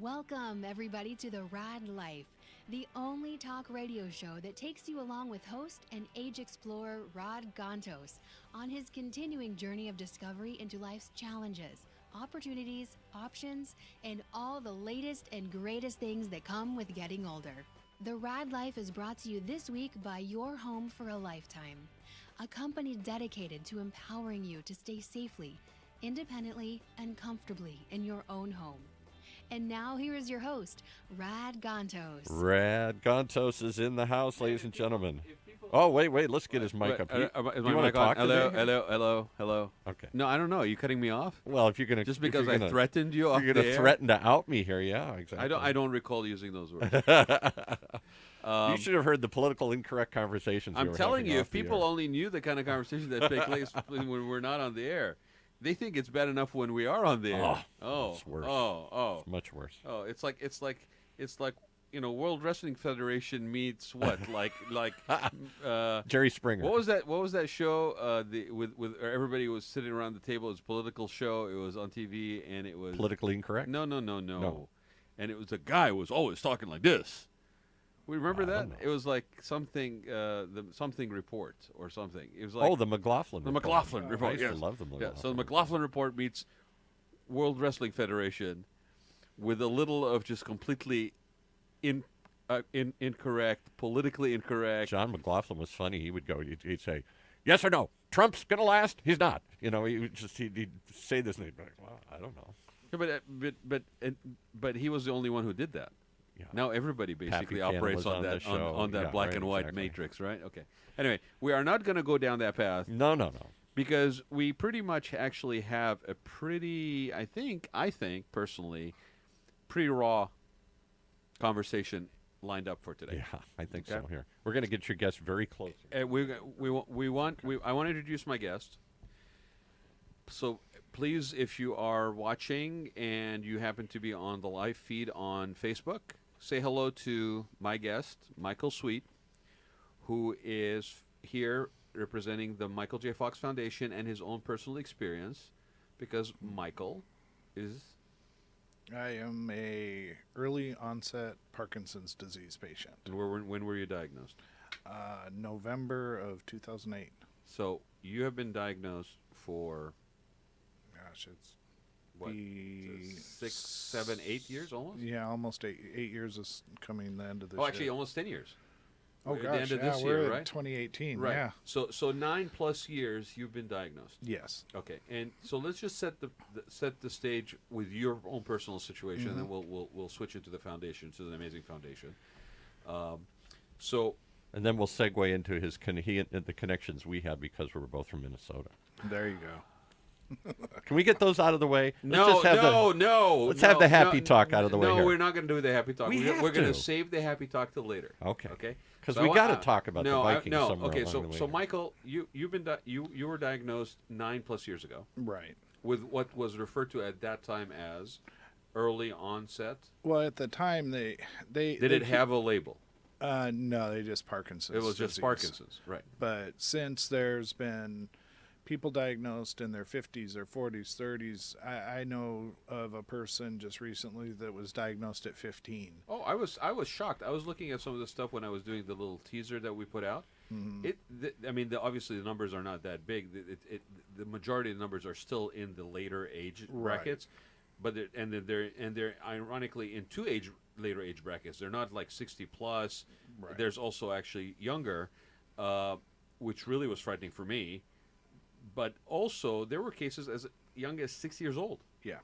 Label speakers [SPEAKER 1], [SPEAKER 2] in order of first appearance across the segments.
[SPEAKER 1] Welcome, everybody, to the Raad Life, the only talk radio show that takes you along with host and age explorer Raad Gantos on his continuing journey of discovery into life's challenges, opportunities, options, and all the latest and greatest things that come with getting older. The Raad Life is brought to you this week by Your Home for a Lifetime, a company dedicated to empowering you to stay safely, independently, and comfortably in your own home. And now here is your host, Raad Gantos.
[SPEAKER 2] Raad Gantos is in the house, ladies and gentlemen. Oh, wait, let's get his mic up.
[SPEAKER 3] Is my
[SPEAKER 2] want to
[SPEAKER 3] mic
[SPEAKER 2] talk
[SPEAKER 3] on?
[SPEAKER 2] to me?
[SPEAKER 3] Hello.
[SPEAKER 2] Okay.
[SPEAKER 3] No, I don't know. Are you cutting me off?
[SPEAKER 2] Well, if you're gonna
[SPEAKER 3] Just because I threatened you off
[SPEAKER 2] you're
[SPEAKER 3] the
[SPEAKER 2] gonna
[SPEAKER 3] air?
[SPEAKER 2] threaten to out me here, yeah, exactly.
[SPEAKER 3] I don't recall using those words.
[SPEAKER 2] You should have heard the political incorrect conversations.
[SPEAKER 3] I'm
[SPEAKER 2] we were
[SPEAKER 3] telling
[SPEAKER 2] having
[SPEAKER 3] you,
[SPEAKER 2] off
[SPEAKER 3] if
[SPEAKER 2] the
[SPEAKER 3] people
[SPEAKER 2] air.
[SPEAKER 3] only knew the kind of conversation that take place when we're not on the air, they think it's bad enough when we are on the air.
[SPEAKER 2] It's worse.
[SPEAKER 3] Oh,
[SPEAKER 2] It's much worse.
[SPEAKER 3] it's like World Wrestling Federation meets what? like
[SPEAKER 2] Jerry Springer.
[SPEAKER 3] What was that show? With everybody was sitting around the table. It was a political show. It was on TV, and it was
[SPEAKER 2] Politically incorrect?
[SPEAKER 3] No.
[SPEAKER 2] No.
[SPEAKER 3] And it was a guy who was always talking like this. We remember
[SPEAKER 2] I
[SPEAKER 3] that?
[SPEAKER 2] don't know.
[SPEAKER 3] It was like something, the something report or something. It was like
[SPEAKER 2] The McLaughlin
[SPEAKER 3] the
[SPEAKER 2] report.
[SPEAKER 3] McLaughlin report.
[SPEAKER 2] I used
[SPEAKER 3] Yes.
[SPEAKER 2] to love the
[SPEAKER 3] Yeah.
[SPEAKER 2] McLaughlin.
[SPEAKER 3] So the McLaughlin report meets World Wrestling Federation with a little of just completely incorrect, politically incorrect.
[SPEAKER 2] John McLaughlin was funny. He would go, he'd say, yes or no, Trump's going to last? He's not. He would just, he'd say this, and he'd be like, well, I don't know.
[SPEAKER 3] Yeah, but he was the only one who did that.
[SPEAKER 2] Yeah.
[SPEAKER 3] Now everybody basically
[SPEAKER 2] Buchanan
[SPEAKER 3] operates
[SPEAKER 2] was
[SPEAKER 3] on
[SPEAKER 2] on
[SPEAKER 3] that
[SPEAKER 2] the show.
[SPEAKER 3] on that
[SPEAKER 2] Yeah,
[SPEAKER 3] black
[SPEAKER 2] right,
[SPEAKER 3] and white
[SPEAKER 2] exactly.
[SPEAKER 3] matrix, right? Okay. Anyway, we are not going to go down that path
[SPEAKER 2] No.
[SPEAKER 3] because we pretty much actually have a pretty, I think personally, pretty raw conversation lined up for today.
[SPEAKER 2] Yeah, I think
[SPEAKER 3] Okay.
[SPEAKER 2] so. Here, we're going to get your guest very close.
[SPEAKER 3] I want to introduce my guest. So please, if you are watching and you happen to be on the live feed on Facebook, say hello to my guest, Michael Sweet, who is here representing the Michael J. Fox Foundation and his own personal experience, because Michael is...
[SPEAKER 4] I am a early-onset Parkinson's disease patient.
[SPEAKER 3] And when were you diagnosed?
[SPEAKER 4] November of 2008.
[SPEAKER 3] So you have been diagnosed for...
[SPEAKER 4] Gosh, it's
[SPEAKER 3] What? 6, 7, 8 years almost?
[SPEAKER 4] Yeah, almost 8 years is coming the end of this
[SPEAKER 3] Oh, actually,
[SPEAKER 4] year.
[SPEAKER 3] almost 10 years.
[SPEAKER 4] Oh,
[SPEAKER 3] At
[SPEAKER 4] gosh,
[SPEAKER 3] the end of
[SPEAKER 4] yeah,
[SPEAKER 3] this
[SPEAKER 4] we're
[SPEAKER 3] year,
[SPEAKER 4] in
[SPEAKER 3] right?
[SPEAKER 4] 2018,
[SPEAKER 3] Right.
[SPEAKER 4] yeah.
[SPEAKER 3] So 9+ years you've been diagnosed.
[SPEAKER 4] Yes.
[SPEAKER 3] Okay. And so let's just set the stage with your own personal situation, and then we'll switch into the foundation, to the amazing foundation. So
[SPEAKER 2] And then we'll segue into the connections we have because we were both from Minnesota.
[SPEAKER 4] There you go.
[SPEAKER 2] Can we get those out of the way?
[SPEAKER 3] Let's
[SPEAKER 2] have the happy talk out of the way
[SPEAKER 3] No,
[SPEAKER 2] here.
[SPEAKER 3] we're not going to do the happy talk.
[SPEAKER 2] We have
[SPEAKER 3] We're going
[SPEAKER 2] to.
[SPEAKER 3] to save the happy talk till later.
[SPEAKER 2] Okay.
[SPEAKER 3] Okay.
[SPEAKER 2] Because
[SPEAKER 3] So
[SPEAKER 2] we
[SPEAKER 3] I
[SPEAKER 2] got to
[SPEAKER 3] want-
[SPEAKER 2] talk about the Vikings somewhere
[SPEAKER 3] Okay.
[SPEAKER 2] along the
[SPEAKER 3] So
[SPEAKER 2] way.
[SPEAKER 3] Michael, you were diagnosed 9+ years ago
[SPEAKER 4] Right.
[SPEAKER 3] with what was referred to at that time as early onset.
[SPEAKER 4] Well, at the time, they
[SPEAKER 3] Did it have a label?
[SPEAKER 4] no, they just Parkinson's
[SPEAKER 3] It was just
[SPEAKER 4] disease.
[SPEAKER 3] Parkinson's, right?
[SPEAKER 4] But since there's been people diagnosed in their 50s or 40s, 30s, I know of a person just recently that was diagnosed at 15.
[SPEAKER 3] Oh, I was shocked. I was looking at some of the stuff when I was doing the little teaser that we put out. Obviously the numbers are not that big. The majority of the numbers are still in the later age brackets, but they're ironically in later age brackets. They're not like 60 plus.
[SPEAKER 4] Right.
[SPEAKER 3] There's also actually younger, which really was frightening for me. But also there were cases as young as 6 years old.
[SPEAKER 4] Yeah.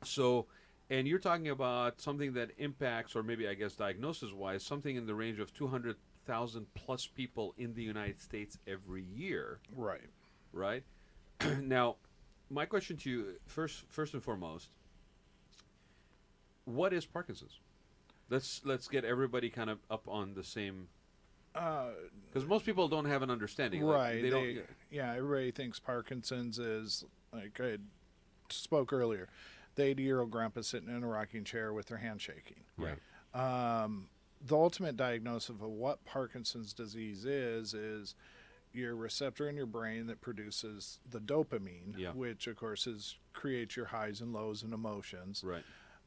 [SPEAKER 3] So, and you're talking about something that impacts, or maybe I guess diagnosis-wise, something in the range of 200,000 plus people in the United States every year,
[SPEAKER 4] Right.
[SPEAKER 3] right? Now, my question to you, first and foremost, what is Parkinson's? Let's get everybody kind of up on the same, because most people don't have an understanding.
[SPEAKER 4] Right.
[SPEAKER 3] Like, they don't.
[SPEAKER 4] Yeah, everybody thinks Parkinson's is, like I spoke earlier, the 80-year-old grandpa sitting in a rocking chair with their hand shaking.
[SPEAKER 3] Right.
[SPEAKER 4] The ultimate diagnosis of what Parkinson's disease is your receptor in your brain that produces the dopamine,
[SPEAKER 3] Yeah.
[SPEAKER 4] which, of course, creates your highs and lows and emotions.
[SPEAKER 3] Right.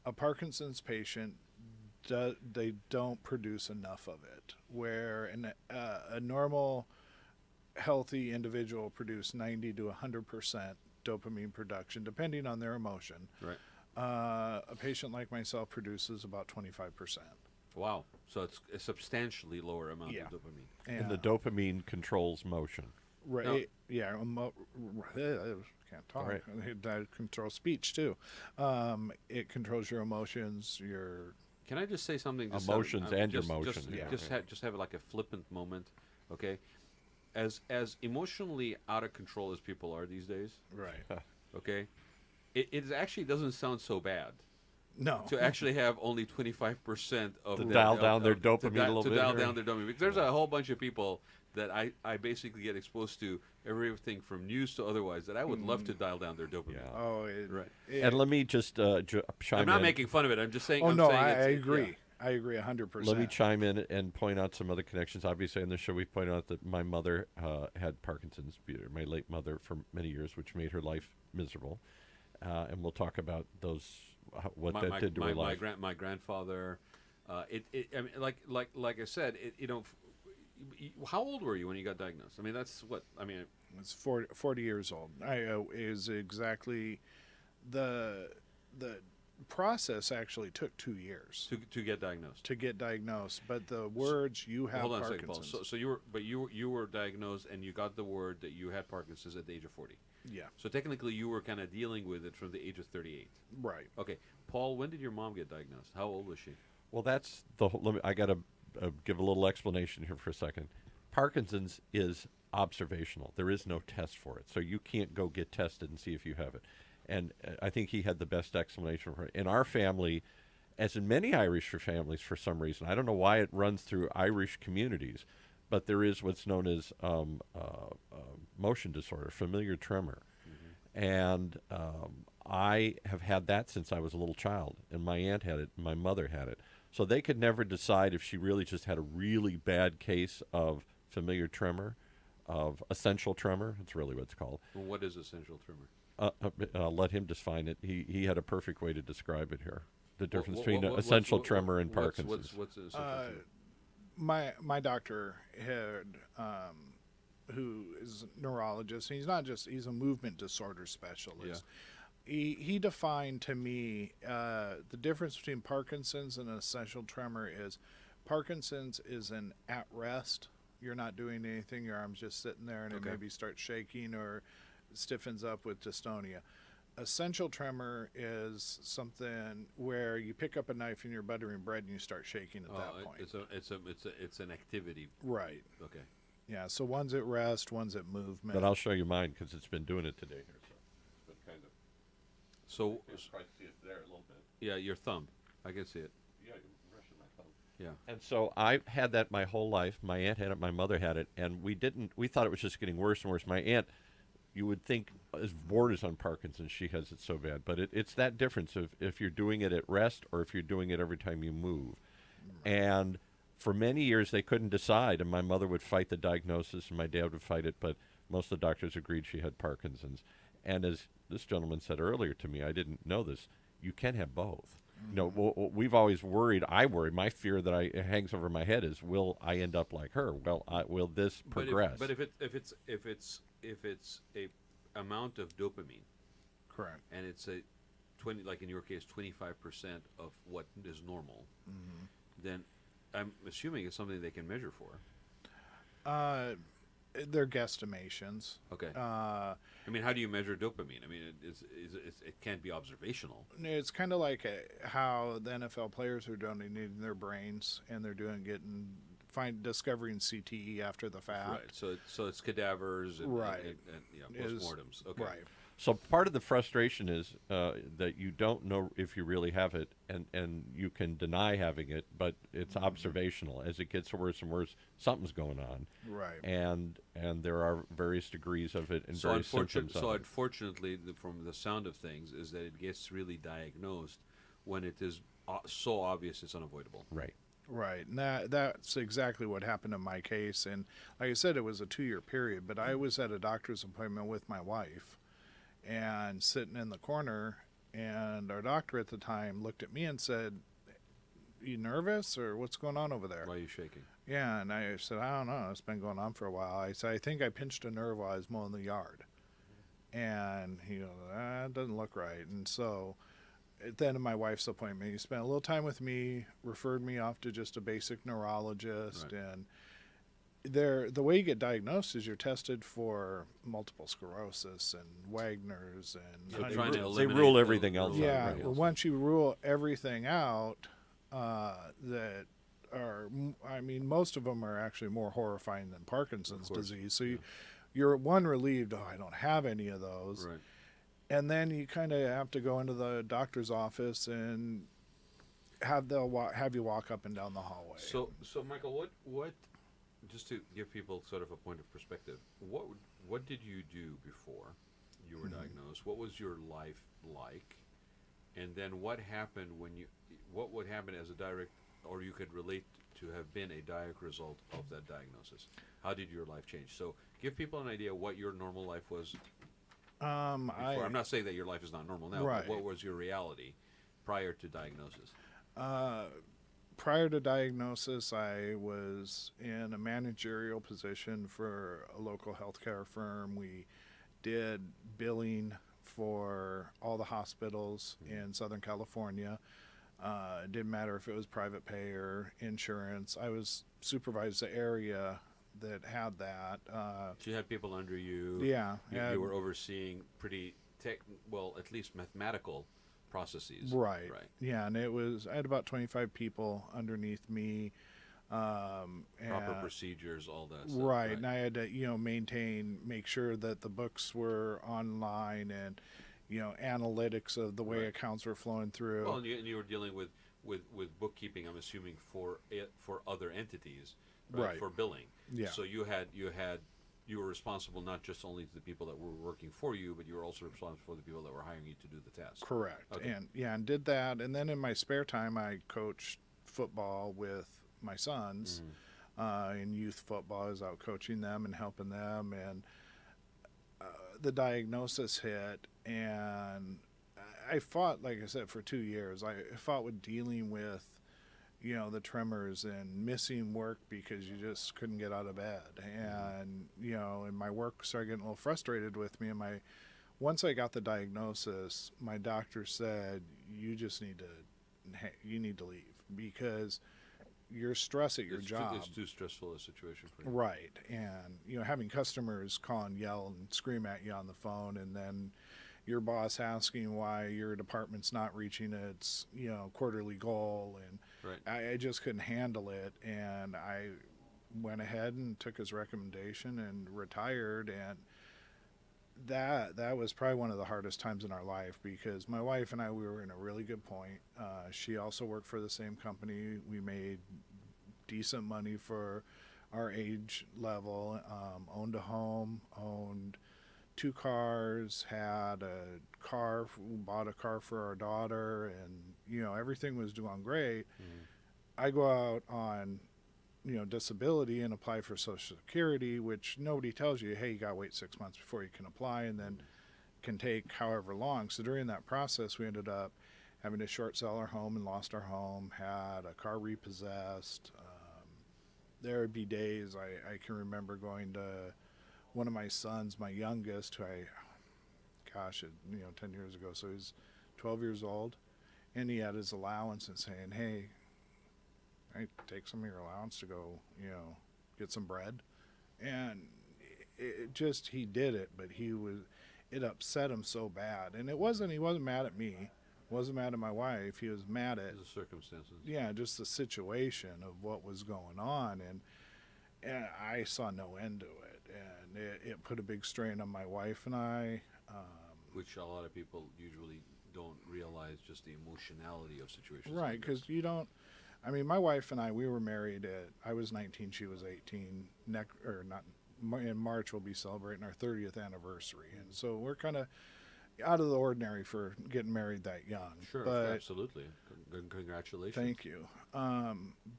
[SPEAKER 4] a Parkinson's patient, they don't produce enough of it, where a normal healthy individual produce 90 to 100% dopamine production, depending on their emotion.
[SPEAKER 3] Right.
[SPEAKER 4] A patient like myself produces about 25%.
[SPEAKER 3] Wow. So it's a substantially lower amount
[SPEAKER 4] Yeah.
[SPEAKER 3] of dopamine.
[SPEAKER 2] And the dopamine controls motion.
[SPEAKER 4] Right.
[SPEAKER 3] No.
[SPEAKER 4] Yeah. Can't talk.
[SPEAKER 2] Right.
[SPEAKER 4] That controls speech too. It controls your emotions. Your
[SPEAKER 3] Can I just say something? Just
[SPEAKER 2] Emotions and your
[SPEAKER 3] just,
[SPEAKER 2] motion,
[SPEAKER 3] Just,
[SPEAKER 2] yeah.
[SPEAKER 3] just have like a flippant moment, okay? As emotionally out of control as people are these days,
[SPEAKER 4] right.
[SPEAKER 3] okay, it actually doesn't sound so bad
[SPEAKER 4] No.
[SPEAKER 3] to actually have only 25% of
[SPEAKER 2] To
[SPEAKER 3] their-
[SPEAKER 2] dial
[SPEAKER 3] of-
[SPEAKER 2] down their
[SPEAKER 3] of-
[SPEAKER 2] dopamine
[SPEAKER 3] to
[SPEAKER 2] a little
[SPEAKER 3] to
[SPEAKER 2] bit
[SPEAKER 3] dial
[SPEAKER 2] here.
[SPEAKER 3] down their dopamine. Because there's a whole bunch of people that I basically get exposed to everything from news to otherwise that I would love to dial down their dopamine.
[SPEAKER 2] Yeah.
[SPEAKER 4] Oh,
[SPEAKER 3] Right.
[SPEAKER 2] And let me just chime
[SPEAKER 3] I'm not
[SPEAKER 2] in.
[SPEAKER 3] making fun of it. I'm just saying.
[SPEAKER 4] Oh
[SPEAKER 3] I'm
[SPEAKER 4] no,
[SPEAKER 3] saying
[SPEAKER 4] I
[SPEAKER 3] it's-
[SPEAKER 4] agree.
[SPEAKER 3] yeah.
[SPEAKER 4] I agree 100%.
[SPEAKER 2] Let me chime in and point out some other connections. Obviously, on the show, we pointed out that my mother had Parkinson's, my late mother, for many years, which made her life miserable. And we'll talk about what that did to her life.
[SPEAKER 3] My grandfather. I mean, like I said, how old were you when you got diagnosed? I mean, that's what I mean.
[SPEAKER 4] It's 40 years old. Is exactly the process actually took 2 years
[SPEAKER 3] To get diagnosed.
[SPEAKER 4] to get diagnosed, but the words you have
[SPEAKER 3] Hold on a second, Paul.
[SPEAKER 4] Parkinson's.
[SPEAKER 3] So you were diagnosed and you got the word that you had Parkinson's at the age of 40.
[SPEAKER 4] Yeah,
[SPEAKER 3] So technically, you were kind of dealing with it from the age of 38.
[SPEAKER 4] right.
[SPEAKER 3] Okay, Paul, when did your mom get diagnosed? How old was she?
[SPEAKER 2] Well, that's the whole. I got to give a little explanation here for a second. Parkinson's is observational. There is no test for it, so you can't go get tested and see if you have it. And I think he had the best explanation for it. In our family, as in many Irish families, for some reason, I don't know why it runs through Irish communities, but there is what's known as motion disorder, familiar tremor. And I have had that since I was a little child, and my aunt had it, and my mother had it. So they could never decide if she really just had a really bad case of familiar tremor, of essential tremor. That's really what it's called.
[SPEAKER 3] Well, what is essential tremor?
[SPEAKER 2] I'll let him define it. He had a perfect way to describe it here. The difference between
[SPEAKER 3] What's-
[SPEAKER 2] essential
[SPEAKER 3] what's-
[SPEAKER 2] tremor and
[SPEAKER 3] what's-
[SPEAKER 2] Parkinson's.
[SPEAKER 3] What's essential tremor?
[SPEAKER 4] My doctor had who is a neurologist, and he's a movement disorder specialist. He defined to me the difference between Parkinson's and essential tremor is Parkinson's is an at rest. You're not doing anything. Your arm's just sitting there, and
[SPEAKER 3] Okay.
[SPEAKER 4] it maybe starts shaking or stiffens up with dystonia. Essential tremor is something where you pick up a knife and you're buttering bread and you start shaking at that point.
[SPEAKER 3] It's an activity.
[SPEAKER 4] Right.
[SPEAKER 3] Okay.
[SPEAKER 4] Yeah. So one's at rest, one's at movement.
[SPEAKER 2] But I'll show you mine because it's been doing it today here. So it's been kind of.
[SPEAKER 3] So
[SPEAKER 2] You can probably see it there a little bit.
[SPEAKER 3] yeah, your thumb. I can see it.
[SPEAKER 2] Yeah, you're brushing my thumb.
[SPEAKER 3] Yeah.
[SPEAKER 2] And so I've had that my whole life. My aunt had it, my mother had it, and we thought it was just getting worse and worse. My aunt, you would think, as borders on Parkinson's, she has it so bad. But it's that difference of if you're doing it at rest or if you're doing it every time you move. And for many years, they couldn't decide, and my mother would fight the diagnosis, and my dad would fight it, but most of the doctors agreed she had Parkinson's. And as this gentleman said earlier to me, I didn't know this, you can have both. You know, we've always worried, I worry, my fear that hangs over my head is, will I end up like her? Will this progress?
[SPEAKER 3] But if it's a amount of dopamine,
[SPEAKER 4] Correct.
[SPEAKER 3] and it's a 20, like in your case, 25% of what is normal, then I'm assuming it's something they can measure for.
[SPEAKER 4] They're guesstimations.
[SPEAKER 3] Okay.
[SPEAKER 4] Uh,
[SPEAKER 3] I mean, how do you measure dopamine? I mean, it can't be observational.
[SPEAKER 4] it's kind of like how the NFL players are donating their brains, and they're discovering CTE after the fact.
[SPEAKER 3] Right. So it's cadavers and,
[SPEAKER 4] Right.
[SPEAKER 3] and yeah, postmortems. Okay.
[SPEAKER 4] Right.
[SPEAKER 2] So part of the frustration is that you don't know if you really have it, and you can deny having it, but it's observational. As it gets worse and worse, something's going on,
[SPEAKER 4] Right.
[SPEAKER 2] and there are various degrees of it and
[SPEAKER 3] So
[SPEAKER 2] various symptoms of it.
[SPEAKER 3] unfortunately, from the sound of things, is that it gets really diagnosed when it is so obvious it's unavoidable.
[SPEAKER 2] Right.
[SPEAKER 4] Right. And that's exactly what happened in my case. And like I said, it was a 2-year period, but I was at a doctor's appointment with my wife and sitting in the corner, And our doctor at the time looked at me and said, "You nervous, or what's going on over there?"
[SPEAKER 3] Why are you shaking?
[SPEAKER 4] Yeah, and I said, "I don't know. It's been going on for a while." I said, "I think I pinched a nerve while I was mowing the yard." And he goes, "That doesn't look right." And so at the end of my wife's appointment, he spent a little time with me, referred me off to just a basic neurologist.
[SPEAKER 3] Right.
[SPEAKER 4] And the way you get diagnosed is you're tested for multiple sclerosis and Wagner's and
[SPEAKER 3] So
[SPEAKER 2] They
[SPEAKER 3] trying to
[SPEAKER 2] rule-
[SPEAKER 3] eliminate
[SPEAKER 2] they rule
[SPEAKER 3] the-
[SPEAKER 2] everything else out,
[SPEAKER 4] yeah.
[SPEAKER 2] right.
[SPEAKER 4] Well, once you rule everything out, that are, I mean, most of them are actually more horrifying than Parkinson's
[SPEAKER 3] Of course,
[SPEAKER 4] disease. So you're one relieved, oh, I don't have any of those.
[SPEAKER 3] Right.
[SPEAKER 4] And then you kind of have to go into the doctor's office and have you walk up and down the hallway.
[SPEAKER 3] So Michael, what? Just to give people sort of a point of perspective, what did you do before you were diagnosed? What was your life like? And then what happened what would happen as a direct, or you could relate to have been a direct result of that diagnosis? How did your life change? So give people an idea what your normal life was before. I'm not saying that your life is not normal now,
[SPEAKER 4] Right.
[SPEAKER 3] but what was your reality prior to diagnosis?
[SPEAKER 4] Prior to diagnosis, I was in a managerial position for a local healthcare firm. We did billing for all the hospitals in Southern California. It didn't matter if it was private pay or insurance. I was supervised the area that had that.
[SPEAKER 3] So you had people under you.
[SPEAKER 4] Yeah.
[SPEAKER 3] You were overseeing pretty at least mathematical processes.
[SPEAKER 4] Right.
[SPEAKER 3] Right.
[SPEAKER 4] Yeah, and I had about 25 people underneath me.
[SPEAKER 3] Proper
[SPEAKER 4] and-
[SPEAKER 3] procedures, all that stuff.
[SPEAKER 4] Right, and I had to, make sure that the books were online and, analytics of the way
[SPEAKER 3] Right.
[SPEAKER 4] accounts were flowing through.
[SPEAKER 3] Well, and you were dealing with bookkeeping, I'm assuming, for other entities,
[SPEAKER 4] Right.
[SPEAKER 3] for billing.
[SPEAKER 4] Yeah.
[SPEAKER 3] So you were responsible not just only to the people that were working for you, but you were also responsible for the people that were hiring you to do the test.
[SPEAKER 4] Correct.
[SPEAKER 3] Okay.
[SPEAKER 4] And did that. And then in my spare time, I coached football with my sons. In youth football, I was out coaching them and helping them. And the diagnosis hit, and I fought, like I said, for 2 years. I fought with dealing with, the tremors and missing work because you just couldn't get out of bed. And, and my work started getting a little frustrated with me. And once I got the diagnosis, my doctor said, you need to leave because your stress at your job.
[SPEAKER 3] It's too stressful a situation for you.
[SPEAKER 4] Right. And, having customers call and yell and scream at you on the phone, and then your boss asking why your department's not reaching its, quarterly goal. And
[SPEAKER 3] Right.
[SPEAKER 4] I just couldn't handle it. And I went ahead and took his recommendation and retired. And that was probably one of the hardest times in our life because my wife and I, we were in a really good point. She also worked for the same company. We made decent money for our age level, owned a home, owned 2 cars, had a car, bought a car for our daughter, and, everything was doing great. I go out on, disability and apply for Social Security, which nobody tells you, hey, you got to wait 6 months before you can apply, and then can take however long. So during that process, we ended up having to short sell our home and lost our home, had a car repossessed. There would be days I can remember going to one of my sons, my youngest, who 10 years ago, so he's 12 years old, and he had his allowance and saying, hey, I take some of your allowance to go, get some bread. And he did it, but it upset him so bad. And he wasn't mad at me, wasn't mad at my wife. He was mad at
[SPEAKER 3] The circumstances.
[SPEAKER 4] yeah, just the situation of what was going on. And I saw no end to it. And it put a big strain on my wife and I.
[SPEAKER 3] Which a lot of people usually don't realize, just the emotionality of situations.
[SPEAKER 4] Right,
[SPEAKER 3] like
[SPEAKER 4] because
[SPEAKER 3] this.
[SPEAKER 4] you don't. I mean, my wife and I, we were married I was 19, she was 18. In March, we'll be celebrating our 30th anniversary. And so we're kind of out of the ordinary for getting married that young.
[SPEAKER 3] Sure,
[SPEAKER 4] but
[SPEAKER 3] absolutely. Congratulations.
[SPEAKER 4] Thank you.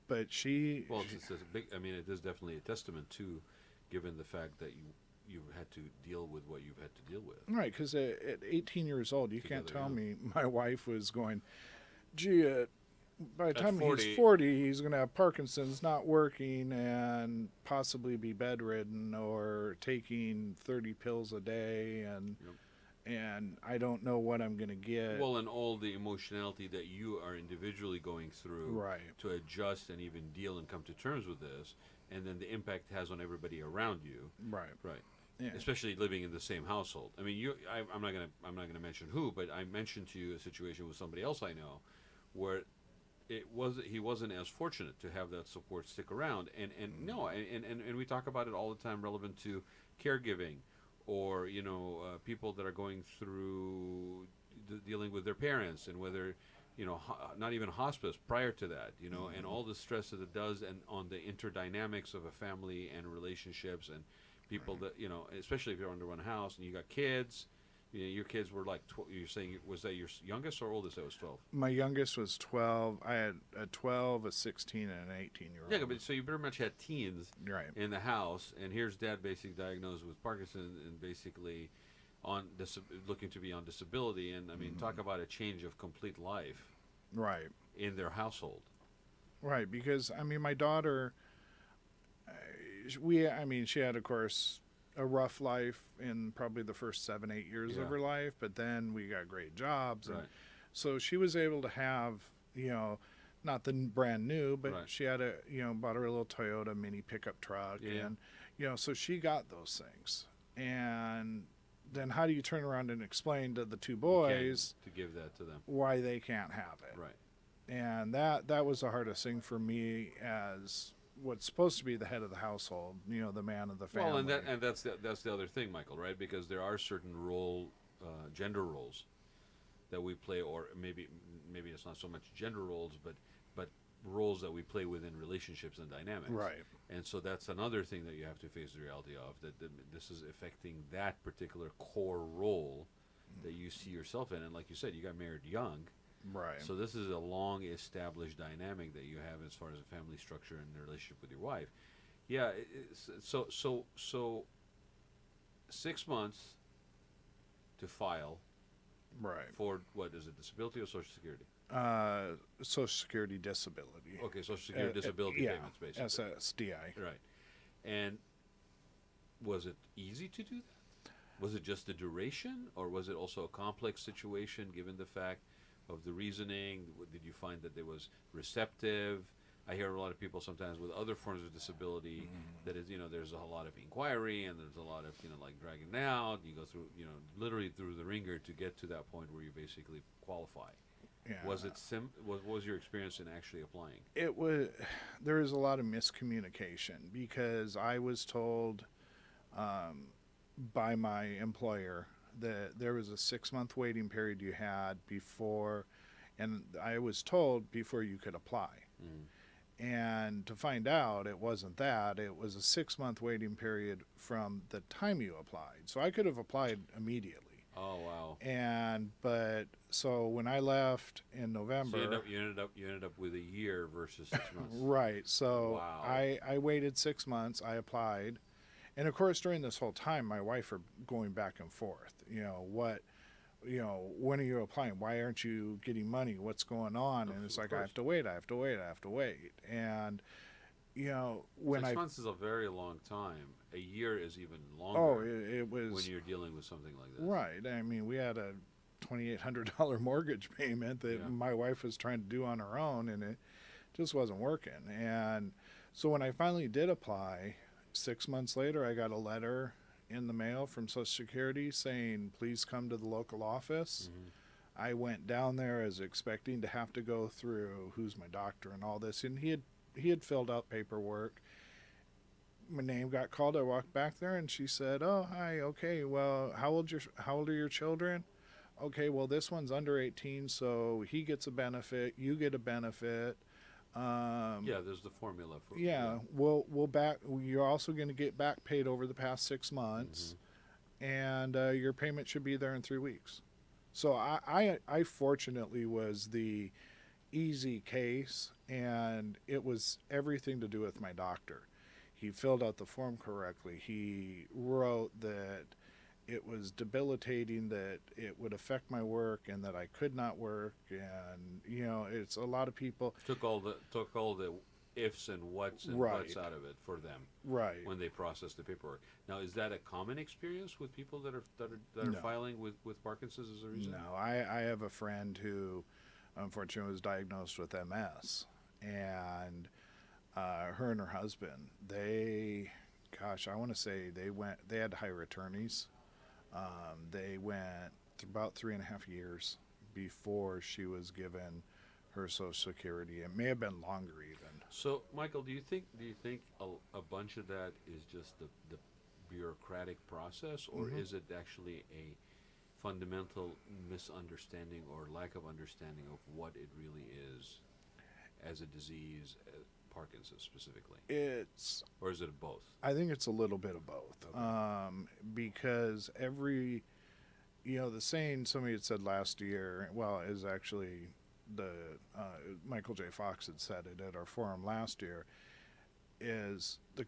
[SPEAKER 4] But she.
[SPEAKER 3] Well, it's a big. I mean, it is definitely a testament to, given the fact that you've had to deal with what you've had to deal with.
[SPEAKER 4] Right, because at 18 years old, you can't
[SPEAKER 3] Together,
[SPEAKER 4] tell
[SPEAKER 3] yeah.
[SPEAKER 4] me my wife was going, gee, by the
[SPEAKER 3] At
[SPEAKER 4] time
[SPEAKER 3] 40
[SPEAKER 4] he's 40, he's going to have Parkinson's, not working, and possibly be bedridden or taking 30 pills a day, and I don't know what I'm going to get.
[SPEAKER 3] Well, and all the emotionality that you are individually going through
[SPEAKER 4] Right.
[SPEAKER 3] to adjust and even deal and come to terms with this, and then the impact it has on everybody around you.
[SPEAKER 4] Right.
[SPEAKER 3] Right.
[SPEAKER 4] Yeah.
[SPEAKER 3] Especially living in the same household. I mean, I'm not gonna mention who, but I mentioned to you a situation with somebody else I know, where he wasn't as fortunate to have that support stick around, and we talk about it all the time, relevant to caregiving, or people that are going through dealing with their parents, and whether not even hospice prior to that, and all the stress that it does, and on the interdynamics of a family and relationships and people that especially if you're under one house and you got kids. Your kids were like you're saying, was that your youngest or oldest? That was 12.
[SPEAKER 4] My youngest was 12. I had a 12, a 16, and an 18-year-old.
[SPEAKER 3] Yeah, but so you pretty much had teens
[SPEAKER 4] Right.
[SPEAKER 3] in the house, and here's dad basically diagnosed with Parkinson and basically looking to be on disability, and I mean, talk about a change of complete life.
[SPEAKER 4] Right.
[SPEAKER 3] In their household.
[SPEAKER 4] Right, because I mean, my daughter, she had, of course, a rough life in probably the first 7-8 years of her life, but then we got great jobs, and so she was able to have, not the brand new, but she had bought her a little Toyota mini pickup truck, and so she got those things, and then how do you turn around and explain to the two boys
[SPEAKER 3] to give that to them
[SPEAKER 4] why they can't have it?
[SPEAKER 3] Right.
[SPEAKER 4] And that was the hardest thing for me as what's supposed to be the head of the household, the man of the family.
[SPEAKER 3] Well, and that's the other thing, Michael, right? Because there are certain gender roles that we play, or maybe it's not so much gender roles, but roles that we play within relationships and dynamics.
[SPEAKER 4] Right.
[SPEAKER 3] And so that's another thing that you have to face the reality of, that this is affecting that particular core role that you see yourself in. And like you said, you got married young.
[SPEAKER 4] Right.
[SPEAKER 3] So this is a long established dynamic that you have as far as a family structure and the relationship with your wife. Yeah. So 6 months to file.
[SPEAKER 4] Right.
[SPEAKER 3] For what is it, disability or Social Security?
[SPEAKER 4] Social Security disability.
[SPEAKER 3] Okay, Social Security disability payments, basically.
[SPEAKER 4] SSDI.
[SPEAKER 3] Right. And was it easy to do that? Was it just the duration, or was it also a complex situation given the fact of the reasoning? Did you find that it was receptive? I hear a lot of people sometimes with other forms of disability that is, there's a lot of inquiry, and there's a lot of, like dragging out. You go through, literally through the ringer to get to that point where you basically qualify.
[SPEAKER 4] Yeah.
[SPEAKER 3] Was it what was your experience in actually applying?
[SPEAKER 4] It was. There is a lot of miscommunication, because I was told by my employer that there was a 6-month waiting period you had before, and I was told before you could apply. And to find out, it wasn't that. It was a 6-month waiting period from the time you applied. So I could have applied immediately.
[SPEAKER 3] Oh wow!
[SPEAKER 4] But so when I left in November,
[SPEAKER 3] so you ended up with a year versus 6 months.
[SPEAKER 4] Right. So
[SPEAKER 3] wow.
[SPEAKER 4] I waited 6 months. I applied, and of course during this whole time, my wife are going back and forth. When are you applying? Why aren't you getting money? What's going on? And it's like, I have to wait. And when
[SPEAKER 3] 6 months is a very long time. A year is even longer.
[SPEAKER 4] Oh, it was
[SPEAKER 3] when you're dealing with something like that.
[SPEAKER 4] Right. I mean, we had a $2,800 mortgage payment that my wife was trying to do on her own, and it just wasn't working. And so when I finally did apply, 6 months later, I got a letter in the mail from Social Security saying, please come to the local office. I went down there as expecting to have to go through who's my doctor and all this, and he had filled out paperwork. My name got called. I walked back there, and she said, "Oh, hi. Okay, well, how old are your children? Okay, well, this one's under 18, so he gets a benefit. You get a benefit.
[SPEAKER 3] There's the formula for.
[SPEAKER 4] We'll back. You're also going to get back paid over the past 6 months, and your payment should be there in 3 weeks." So I fortunately was the easy case, and it was everything to do with my doctor. He filled out the form correctly. He wrote that it was debilitating, that it would affect my work, and that I could not work. And it's a lot of people.
[SPEAKER 3] Took all the ifs and whats and
[SPEAKER 4] Right.
[SPEAKER 3] buts out of it for them
[SPEAKER 4] Right.
[SPEAKER 3] when they process the paperwork. Now, is that a common experience with people that are
[SPEAKER 4] No.
[SPEAKER 3] filing with Parkinson's as a reason?
[SPEAKER 4] No, I have a friend who, unfortunately, was diagnosed with MS, and her and her husband, I want to say they had to hire attorneys. They went about 3.5 years before she was given her Social Security. It may have been longer even.
[SPEAKER 3] So, Michael, do you think a bunch of that is just the bureaucratic process, or is it actually a fundamental misunderstanding or lack of understanding of what it really is as a disease, Parkinson's specifically? Or is it both?
[SPEAKER 4] I think it's a little bit of both.
[SPEAKER 3] Okay.
[SPEAKER 4] Because the saying somebody had said last year, is actually Michael J. Fox had said it at our forum last year, is the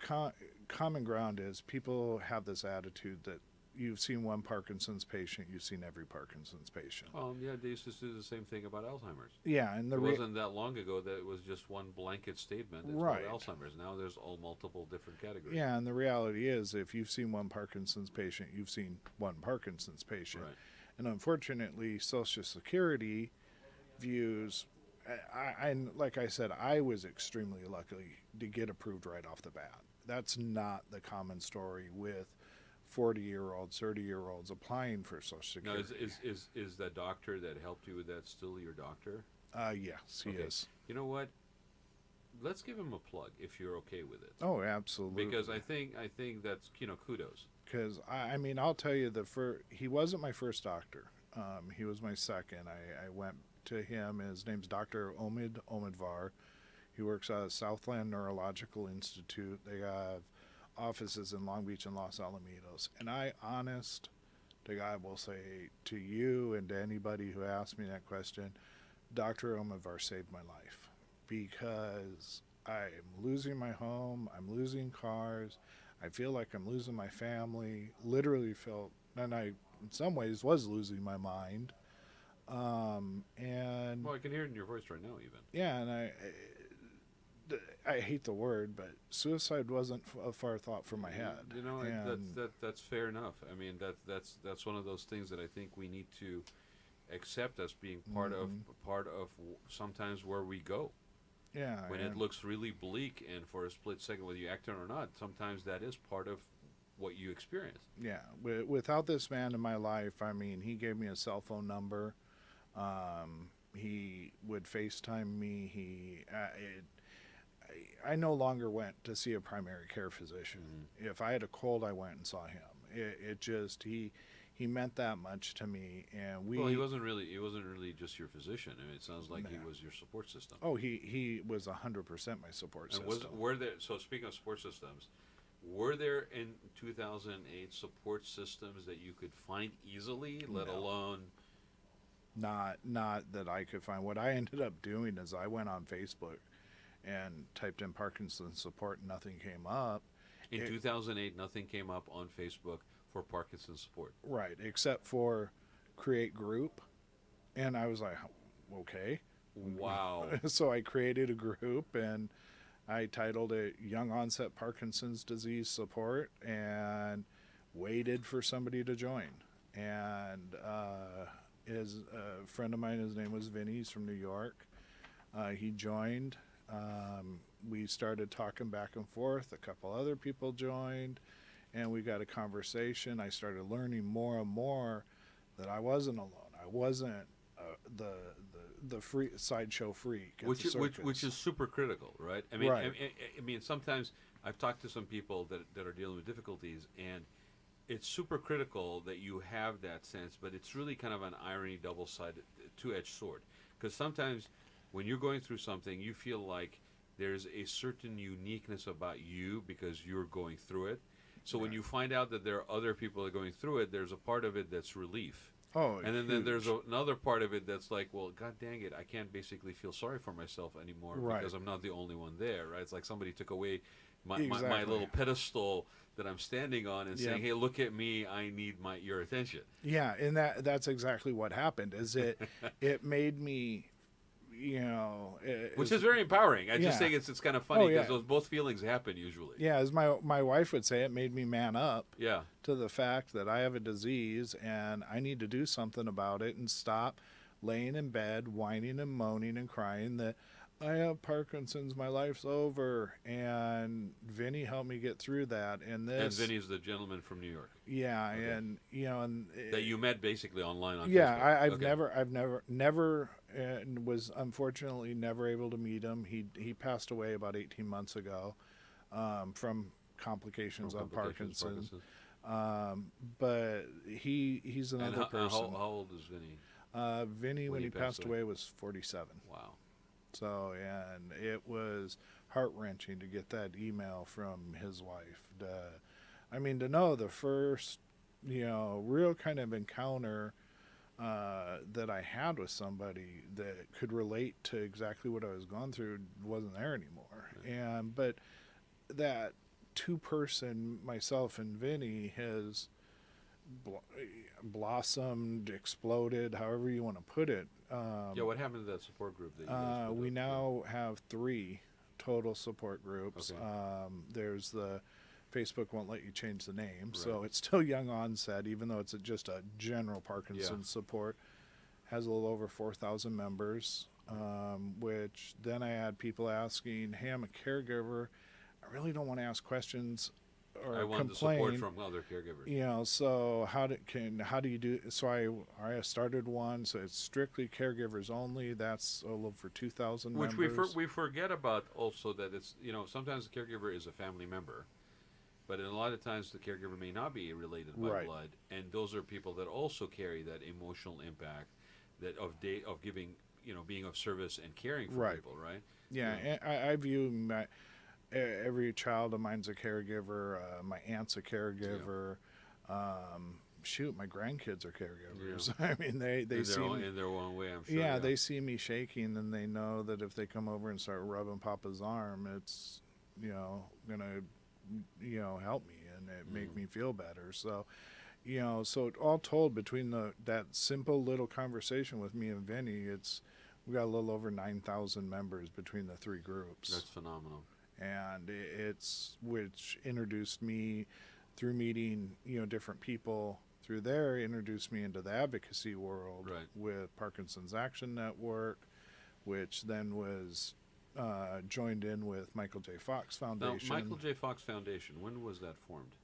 [SPEAKER 4] common ground is people have this attitude that you've seen one Parkinson's patient, you've seen every Parkinson's patient.
[SPEAKER 3] Yeah, they used to do the same thing about Alzheimer's.
[SPEAKER 4] Yeah, and
[SPEAKER 3] It wasn't that long ago that it was just one blanket statement. It's
[SPEAKER 4] Right.
[SPEAKER 3] called Alzheimer's. Now there's all multiple different categories.
[SPEAKER 4] Yeah, and the reality is, if you've seen one Parkinson's patient, you've seen one Parkinson's patient.
[SPEAKER 3] Right.
[SPEAKER 4] And unfortunately, Social Security views, like I said, I was extremely lucky to get approved right off the bat. That's not the common story with 40-year-olds, 30-year-olds applying for Social
[SPEAKER 3] Now,
[SPEAKER 4] Security.
[SPEAKER 3] is that doctor that helped you with that still your doctor?
[SPEAKER 4] Yes, he
[SPEAKER 3] Okay.
[SPEAKER 4] is.
[SPEAKER 3] You know what? Let's give him a plug if you're okay with it.
[SPEAKER 4] Oh, absolutely.
[SPEAKER 3] Because I think that's kudos.
[SPEAKER 4] Because I'll tell you, he wasn't my first doctor. He was my second. I went to him. His name's Dr. Omidvar. He works at Southland Neurological Institute. They have offices in Long Beach and Los Alamitos. And honest to God, will say to you and to anybody who asks me that question, Dr. Omidvar saved my life, because I'm losing my home, I'm losing cars, I feel like I'm losing my family, literally felt, and I, in some ways, was losing my mind. And
[SPEAKER 3] Well, I can hear it in your voice right now, even.
[SPEAKER 4] yeah, and I hate the word, but suicide wasn't a far thought from my head.
[SPEAKER 3] That's fair enough. I mean, that's one of those things that I think we need to accept as being part of sometimes where we go.
[SPEAKER 4] Yeah.
[SPEAKER 3] When it looks really bleak, and for a split second, whether you act on it or not, sometimes that is part of what you experience.
[SPEAKER 4] Yeah. Without this man in my life, he gave me a cell phone number. He would FaceTime me. I no longer went to see a primary care physician.
[SPEAKER 3] Mm-hmm.
[SPEAKER 4] If I had a cold, I went and saw him. He meant that much to me, and
[SPEAKER 3] He wasn't really just your physician. I mean, it sounds like he was your support system.
[SPEAKER 4] Oh, he was 100% my support system.
[SPEAKER 3] Were there? So speaking of support systems, were there in 2008 support systems that you could find easily, let
[SPEAKER 4] No.
[SPEAKER 3] alone?
[SPEAKER 4] Not that I could find. What I ended up doing is I went on Facebook and typed in Parkinson's support, and nothing came up.
[SPEAKER 3] In 2008, nothing came up on Facebook for Parkinson's support.
[SPEAKER 4] Right, except for create group, and I was like, okay.
[SPEAKER 3] Wow.
[SPEAKER 4] So I created a group, and I titled it Young Onset Parkinson's Disease Support, and waited for somebody to join. And a friend of mine, his name was Vinny, he's from New York. He joined. We started talking back and forth. A couple other people joined, and we got a conversation. I started learning more and more that I wasn't alone. I wasn't the free sideshow freak at the circus.
[SPEAKER 3] Which is super critical, right? I mean, sometimes I've talked to some people that are dealing with difficulties, and it's super critical that you have that sense, but it's really kind of an irony, double-sided, two-edged sword. Because sometimes when you're going through something, you feel like there's a certain uniqueness about you because you're going through it. So when you find out that there are other people that are going through it, there's a part of it that's relief.
[SPEAKER 4] Oh,
[SPEAKER 3] And then there's
[SPEAKER 4] huge.
[SPEAKER 3] another part of it that's like, well, god dang it, I can't basically feel sorry for myself anymore
[SPEAKER 4] Right.
[SPEAKER 3] because I'm not the only one there, right? It's like somebody took away my
[SPEAKER 4] Exactly.
[SPEAKER 3] little pedestal that I'm standing on and saying,
[SPEAKER 4] Yep.
[SPEAKER 3] hey, look at me, I need your attention.
[SPEAKER 4] Yeah, and that's exactly what happened. Is it made me,
[SPEAKER 3] Which is very empowering. I
[SPEAKER 4] Yeah.
[SPEAKER 3] just think it's kind of funny
[SPEAKER 4] Oh,
[SPEAKER 3] because
[SPEAKER 4] yeah.
[SPEAKER 3] those both feelings happen usually.
[SPEAKER 4] yeah, as my wife would say, it made me man up
[SPEAKER 3] Yeah.
[SPEAKER 4] to the fact that I have a disease and I need to do something about it and stop laying in bed whining and moaning and crying that I have Parkinson's, my life's over. And Vinny helped me get through that. And
[SPEAKER 3] And Vinny's the gentleman from New York
[SPEAKER 4] yeah,
[SPEAKER 3] Okay.
[SPEAKER 4] and and
[SPEAKER 3] that you met basically online on
[SPEAKER 4] yeah,
[SPEAKER 3] Facebook.
[SPEAKER 4] I've
[SPEAKER 3] Okay.
[SPEAKER 4] never was unfortunately never able to meet him. He passed away about 18 months ago from complications
[SPEAKER 3] From
[SPEAKER 4] of
[SPEAKER 3] complications,
[SPEAKER 4] Parkinson's. But he's
[SPEAKER 3] And
[SPEAKER 4] another person.
[SPEAKER 3] how old is Vinny?
[SPEAKER 4] Vinny, when he passed away, was 47.
[SPEAKER 3] Wow.
[SPEAKER 4] So, and it was heart wrenching to get that email from his wife. To know the first, real kind of encounter that I had with somebody that could relate to exactly what I was going through wasn't there anymore.
[SPEAKER 3] Right.
[SPEAKER 4] But that two-person, myself and Vinny, has blossomed, exploded, however you want to put it.
[SPEAKER 3] Yeah, what happened to that support group that you guys put
[SPEAKER 4] We
[SPEAKER 3] up?
[SPEAKER 4] now have 3 total support groups.
[SPEAKER 3] Okay.
[SPEAKER 4] There's the Facebook won't let you change the name, so
[SPEAKER 3] Right.
[SPEAKER 4] it's still Young Onset, even though it's just a general Parkinson's support. Has a little over 4,000 members, which then I had people asking, hey, I'm a caregiver. I really don't want to ask questions or
[SPEAKER 3] I want
[SPEAKER 4] complain.
[SPEAKER 3] the support from other caregivers.
[SPEAKER 4] So how do you do? So I started one. So it's strictly caregivers only. That's a little for 2,000
[SPEAKER 3] Which
[SPEAKER 4] members.
[SPEAKER 3] we forget about also that it's, sometimes the caregiver is a family member, but in a lot of times the caregiver may not be related by
[SPEAKER 4] Right.
[SPEAKER 3] blood, and those are people that also carry that emotional impact that of giving, being of service and caring for
[SPEAKER 4] Right.
[SPEAKER 3] people, right?
[SPEAKER 4] Yeah, and I view every child of mine's a caregiver. My aunt's a caregiver. My grandkids are caregivers.
[SPEAKER 3] Yeah.
[SPEAKER 4] I mean, they
[SPEAKER 3] in
[SPEAKER 4] see
[SPEAKER 3] their own,
[SPEAKER 4] me.
[SPEAKER 3] in their own way, I'm sure.
[SPEAKER 4] Yeah, they see me shaking, and they know that if they come over and start rubbing Papa's arm, it's gonna help me and it make me feel better. So so all told, between that simple little conversation with me and Vinny, we got a little over 9,000 members between the 3 groups.
[SPEAKER 3] That's phenomenal.
[SPEAKER 4] And it's which introduced me through meeting different people through there, introduced me into the advocacy world
[SPEAKER 3] Right.
[SPEAKER 4] with Parkinson's Action Network, which then was joined in with Michael J. Fox
[SPEAKER 3] Now,
[SPEAKER 4] Foundation.
[SPEAKER 3] Michael J. Fox Foundation, when was that formed?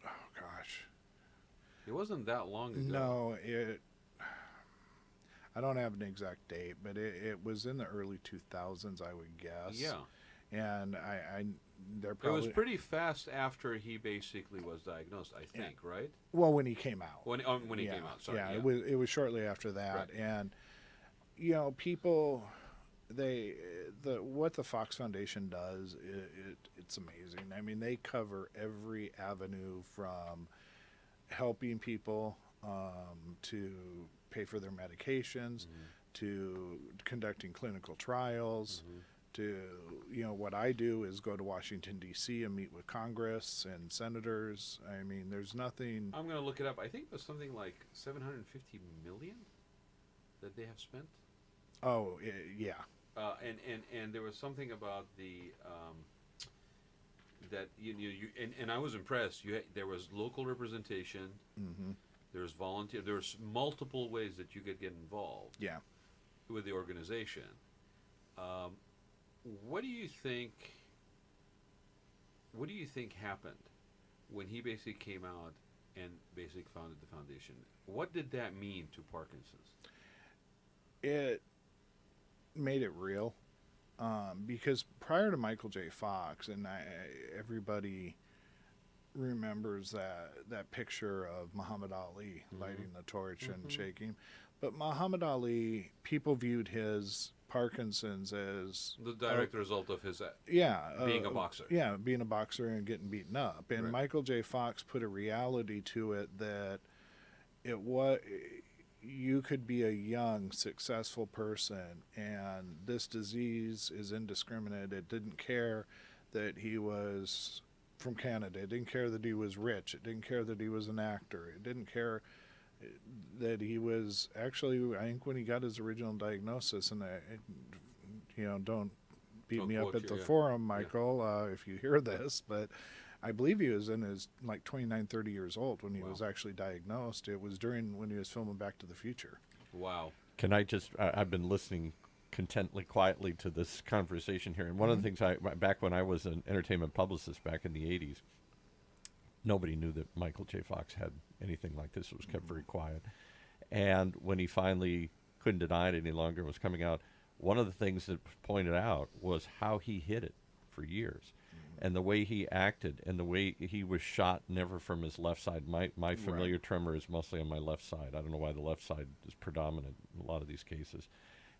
[SPEAKER 4] Oh gosh,
[SPEAKER 3] It wasn't that long ago.
[SPEAKER 4] no, I don't have an exact date, but it was in the early 2000s, I would guess.
[SPEAKER 3] Yeah.
[SPEAKER 4] And they're
[SPEAKER 3] It
[SPEAKER 4] probably
[SPEAKER 3] was pretty fast after he basically was diagnosed, I think, right?
[SPEAKER 4] well when he came out.
[SPEAKER 3] When he came out, sorry.
[SPEAKER 4] Yeah, it was shortly after that.
[SPEAKER 3] Right.
[SPEAKER 4] And people, what the Fox Foundation does, it's amazing. I mean, they cover every avenue from helping people to pay for their medications, to conducting clinical trials, to what I do is go to Washington D.C. and meet with Congress and senators. I mean, there's nothing.
[SPEAKER 3] I'm going to look it up. I think it was something like $750 million that they have spent.
[SPEAKER 4] Oh, yeah.
[SPEAKER 3] And there was something about the that and I was impressed. There was local representation.
[SPEAKER 4] Mm-hmm.
[SPEAKER 3] There was volunteer. There was multiple ways that you could get involved.
[SPEAKER 4] Yeah.
[SPEAKER 3] With the organization. What do you think? What do you think happened when he basically came out and basically founded the foundation? What did that mean to Parkinson's?
[SPEAKER 4] It made it real, because prior to Michael J. Fox, and everybody remembers that picture of Muhammad Ali lighting the torch and shaking, but Muhammad Ali, people viewed his Parkinson's as
[SPEAKER 3] The direct result of his being a boxer.
[SPEAKER 4] Yeah, being a boxer and getting beaten up. And
[SPEAKER 3] Right.
[SPEAKER 4] Michael J. Fox put a reality to it that you could be a young, successful person, and this disease is indiscriminate. It didn't care that he was from Canada. It didn't care that he was rich. It didn't care that he was an actor. It didn't care that he was actually, I think when he got his original diagnosis, and don't beat me up at the forum, Michael, if you hear this, but I believe he was in his 29, 30 years old when he was actually diagnosed. It was when he was filming Back to the Future.
[SPEAKER 3] Wow.
[SPEAKER 2] Can I just, I've been listening quietly to this conversation here. And one of the things back when I was an entertainment publicist back in the 80s, nobody knew that Michael J. Fox had anything like this. It was kept very quiet. And when he finally couldn't deny it any longer and was coming out, one of the things that pointed out was how he hid it for years. And the way he acted and the way he was shot never from his left side. My familiar tremor is mostly on my left side. I don't know why the left side is predominant in a lot of these cases.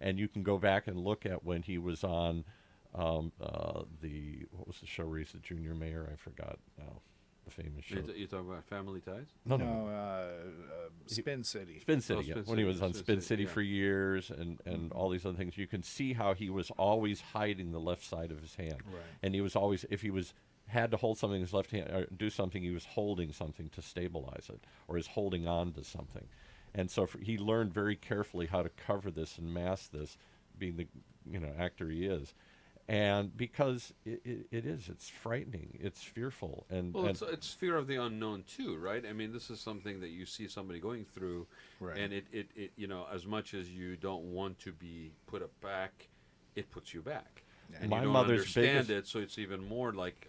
[SPEAKER 2] And you can go back and look at when he was on what was the show where he's the junior mayor? I forgot now. The famous show.
[SPEAKER 3] You're talking about Family Ties?
[SPEAKER 4] No, Spin City.
[SPEAKER 2] Spin City,
[SPEAKER 3] Spin
[SPEAKER 2] when
[SPEAKER 3] City,
[SPEAKER 2] he was on Spin City
[SPEAKER 3] yeah.
[SPEAKER 2] for years and all these other things. You can see how he was always hiding the left side of his hand.
[SPEAKER 4] Right.
[SPEAKER 2] And he was always, if he had to hold something in his left hand or do something, he was holding something to stabilize it or is holding on to something. And so he learned very carefully how to cover this and mask this, being the actor he is. And because it's frightening, it's fearful, and
[SPEAKER 3] it's fear of the unknown too, right? I mean, this is something that you see somebody going through, and it as much as you don't want to be put back, it puts you back, and
[SPEAKER 2] my
[SPEAKER 3] you don't
[SPEAKER 2] mother's
[SPEAKER 3] understand it, so it's even more like,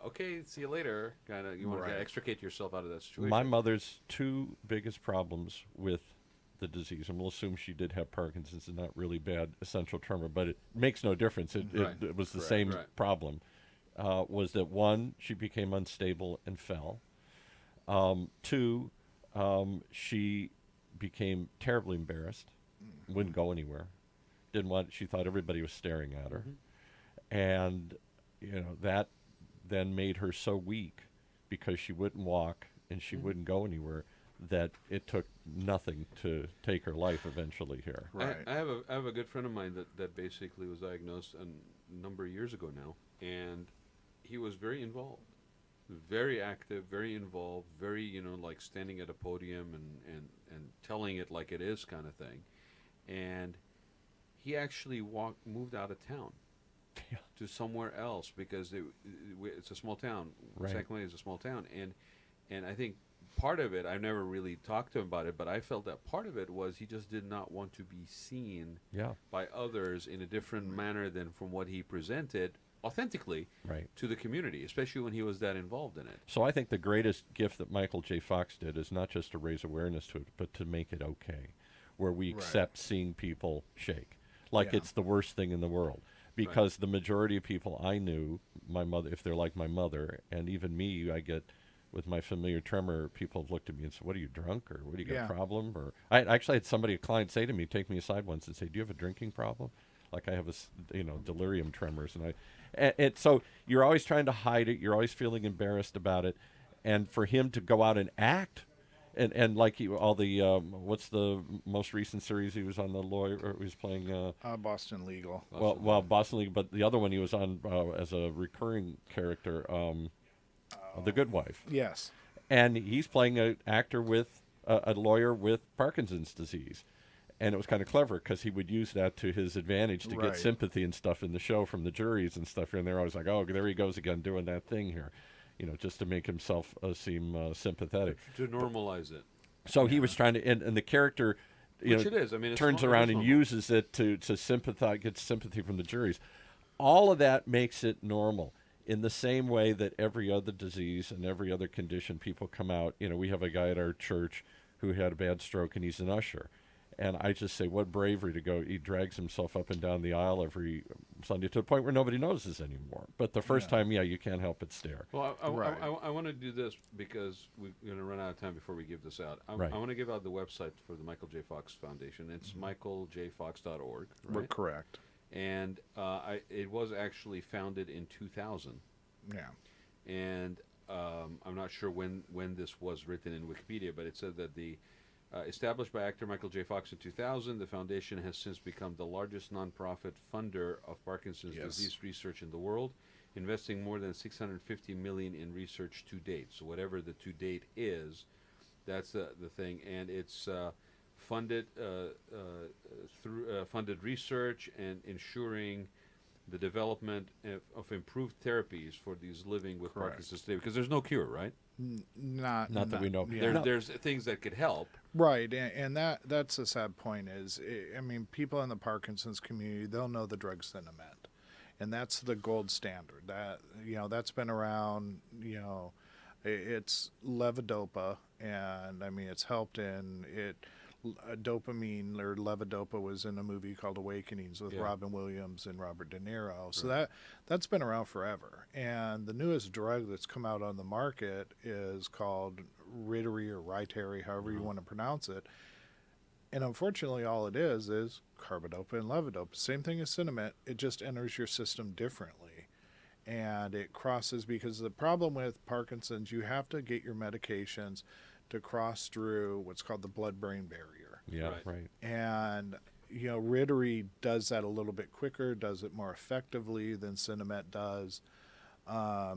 [SPEAKER 3] okay, see you later, kind of. You want to extricate yourself out of that situation.
[SPEAKER 2] My mother's two biggest problems with the disease, and we'll assume she did have Parkinson's and not really bad essential tremor, but it makes no difference. It was the same problem. Was that one, she became unstable and fell. Two, she became terribly embarrassed, wouldn't go anywhere, she thought everybody was staring at her, and that then made her so weak because she wouldn't walk and she wouldn't go anywhere, that it took nothing to take her life eventually here.
[SPEAKER 3] Right. I have a good friend of mine that basically was diagnosed a number of years ago now, and he was very involved, very active, very involved, very like standing at a podium and telling it like it is kind of thing, and he actually moved out of town to somewhere else because it's a small town. San Clemente is a small town, and I think part of it, I've never really talked to him about it, but I felt that part of it was he just did not want to be seen by others in a different manner than from what he presented authentically to the community, especially when he was that involved in it.
[SPEAKER 2] So I think the greatest gift that Michael J. Fox did is not just to raise awareness to it, but to make it okay, where we accept seeing people shake like it's the worst thing in the world. Because the majority of people I knew, my mother, if they're like my mother, and even me, I get... with my familiar tremor, people have looked at me and said, "What are you, drunk, or what do you got a problem?" Or I actually had a client say to me, take me aside once and say, "Do you have a drinking problem?" Like I have delirium tremors, and so you're always trying to hide it. You're always feeling embarrassed about it, and for him to go out and act, and like what's the most recent series he was on, the lawyer, or he was playing
[SPEAKER 4] Boston Legal.
[SPEAKER 2] Boston Legal, but the other one he was on as a recurring character. The Good Wife.
[SPEAKER 4] Yes.
[SPEAKER 2] And he's playing an actor with a lawyer with Parkinson's disease. And it was kind of clever because he would use that to his advantage to get sympathy and stuff in the show from the juries and stuff. And they're always like, oh, there he goes again doing that thing here, just to make himself seem sympathetic.
[SPEAKER 3] To normalize it.
[SPEAKER 2] So he was trying to, and the character,
[SPEAKER 3] Which it is. I mean,
[SPEAKER 2] turns around and uses it to sympathize, gets sympathy from the juries. All of that makes it normal. In the same way that every other disease and every other condition, people come out. We have a guy at our church who had a bad stroke, and he's an usher. And I just say, what bravery to go. He drags himself up and down the aisle every Sunday to the point where nobody notices anymore. But the first time, you can't help but stare.
[SPEAKER 3] Well, I want to do this because we're going to run out of time before we give this out. I want to give out the website for the Michael J. Fox Foundation. It's michaeljfox.org. Right?
[SPEAKER 4] We're correct.
[SPEAKER 3] And it was actually founded in 2000.
[SPEAKER 4] Yeah.
[SPEAKER 3] And I'm not sure when this was written in Wikipedia, but it said that the Established by actor Michael J. Fox in 2000, the foundation has since become the largest nonprofit funder of Parkinson's disease research in the world, investing more than $650 million in research to date. So whatever the to date is, that's the thing, and it's funded through funded research and ensuring the development of improved therapies for these living with Parkinson's today, because there's no cure, right?
[SPEAKER 4] Not
[SPEAKER 2] that we know.
[SPEAKER 4] Yeah.
[SPEAKER 3] There's things that could help.
[SPEAKER 4] Right, and that's the sad point is, I mean, people in the Parkinson's community, they'll know the drug Sinemet, and that's the gold standard. That, you know, that's been around, you know, it's levodopa, and I mean, it's helped in it. Dopamine or levodopa was in a movie called Awakenings with Robin Williams and Robert De Niro. So that's been around forever. And the newest drug that's come out on the market is called Riteri or Riteri, however you want to pronounce it. And unfortunately, all it is carbidopa and levodopa. Same thing as Sinemet. It just enters your system differently. And it crosses, because the problem with Parkinson's, you have to get your medications to cross through what's called the blood-brain barrier.
[SPEAKER 2] Yeah, right.
[SPEAKER 4] And, you know, Riteri does that a little bit quicker, does it more effectively than Sinemet does.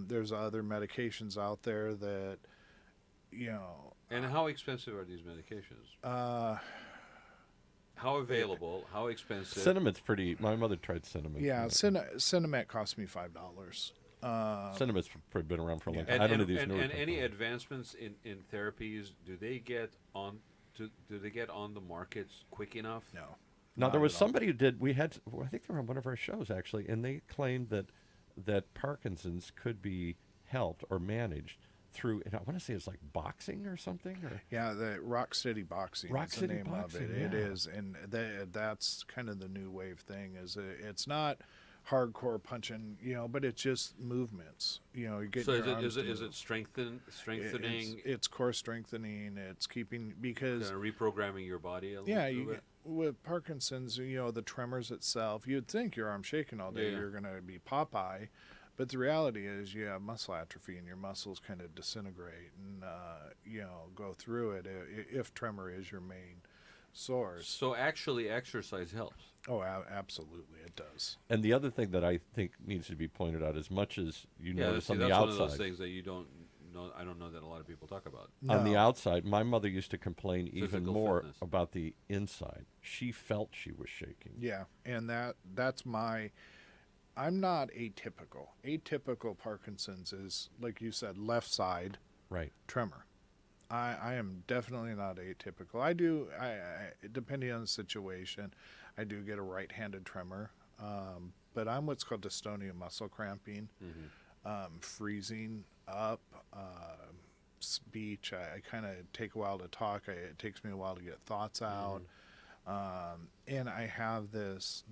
[SPEAKER 4] There's other medications out there that, you know...
[SPEAKER 3] And how expensive are these medications? How available? How expensive?
[SPEAKER 2] Cinemet's pretty... My mother tried Sinemet.
[SPEAKER 4] Yeah, Sinemet cost me $5.
[SPEAKER 2] Cinemet's been around for a long time.
[SPEAKER 3] And,
[SPEAKER 2] I don't know these newer
[SPEAKER 3] and any
[SPEAKER 2] technologies.
[SPEAKER 3] advancements in therapies, do they get on the markets quick enough?
[SPEAKER 4] No.
[SPEAKER 2] Now, there was somebody who did... I think they were on one of our shows, actually, and they claimed that Parkinson's could be helped or managed through, and I want to say it's like boxing or something. Or
[SPEAKER 4] yeah, the Rock Steady Boxing is the name of it.
[SPEAKER 2] Yeah.
[SPEAKER 4] It is, and that's kind of the new wave thing. Is it's not hardcore punching, you know, but it's just movements. You know, you get.
[SPEAKER 3] So
[SPEAKER 4] your
[SPEAKER 3] is
[SPEAKER 4] arms
[SPEAKER 3] it strengthening?
[SPEAKER 4] It's core strengthening. It's keeping, because
[SPEAKER 3] kind of reprogramming your body a little bit.
[SPEAKER 4] With Parkinson's, you know, the tremors itself, you'd think your arm's shaking all day, you're going to be Popeye. But the reality is you have muscle atrophy and your muscles kind of disintegrate and, you know, go through it if tremor is your main source.
[SPEAKER 3] So actually exercise helps.
[SPEAKER 4] Oh, absolutely, it does.
[SPEAKER 2] And the other thing that I think needs to be pointed out, as much as you notice on the
[SPEAKER 3] that's
[SPEAKER 2] outside.
[SPEAKER 3] one of those things that you don't know. I don't know that a lot of people talk about.
[SPEAKER 2] On the outside, my mother used to complain even
[SPEAKER 3] Physical
[SPEAKER 2] more
[SPEAKER 3] fitness.
[SPEAKER 2] about the inside. She felt she was shaking.
[SPEAKER 4] Yeah, and that's my... I'm not atypical. Atypical Parkinson's is, like you said, left side tremor. I am definitely not atypical. I depending on the situation, I do get a right-handed tremor. But I'm what's called dystonia muscle cramping, freezing up, speech. I kind of take a while to talk. It takes me a while to get thoughts out. And I have this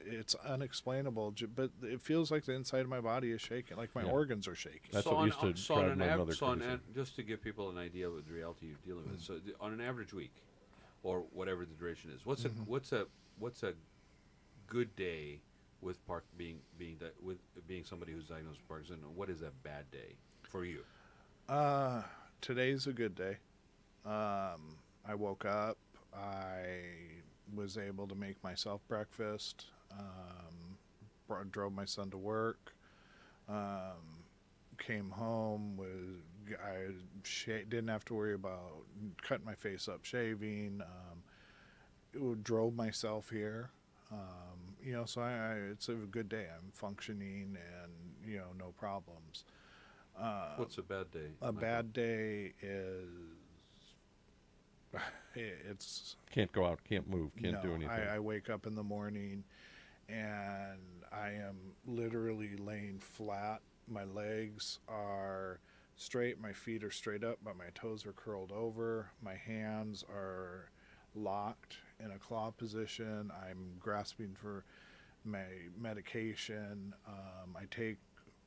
[SPEAKER 4] it's unexplainable, but it feels like the inside of my body is shaking, like my organs are shaking.
[SPEAKER 2] That's what used to drive my mother crazy.
[SPEAKER 3] Just to give people an idea of the reality you're dealing with. So on an average week, or whatever the duration is, what's a good day with being somebody who's diagnosed with Parkinson? And what is a bad day for you?
[SPEAKER 4] Today's a good day. I woke up. I was able to make myself breakfast, drove my son to work, came home, didn't have to worry about cutting my face up, shaving, drove myself here, you know, so it's a good day. I'm functioning and, you know, no problems.
[SPEAKER 3] What's a bad day?
[SPEAKER 4] A bad day is... It's
[SPEAKER 2] can't go out, can't move, can't do anything.
[SPEAKER 4] I wake up in the morning and I am literally laying flat. My legs are straight, my feet are straight up, but my toes are curled over. My hands are locked in a claw position. I'm grasping for my medication. I take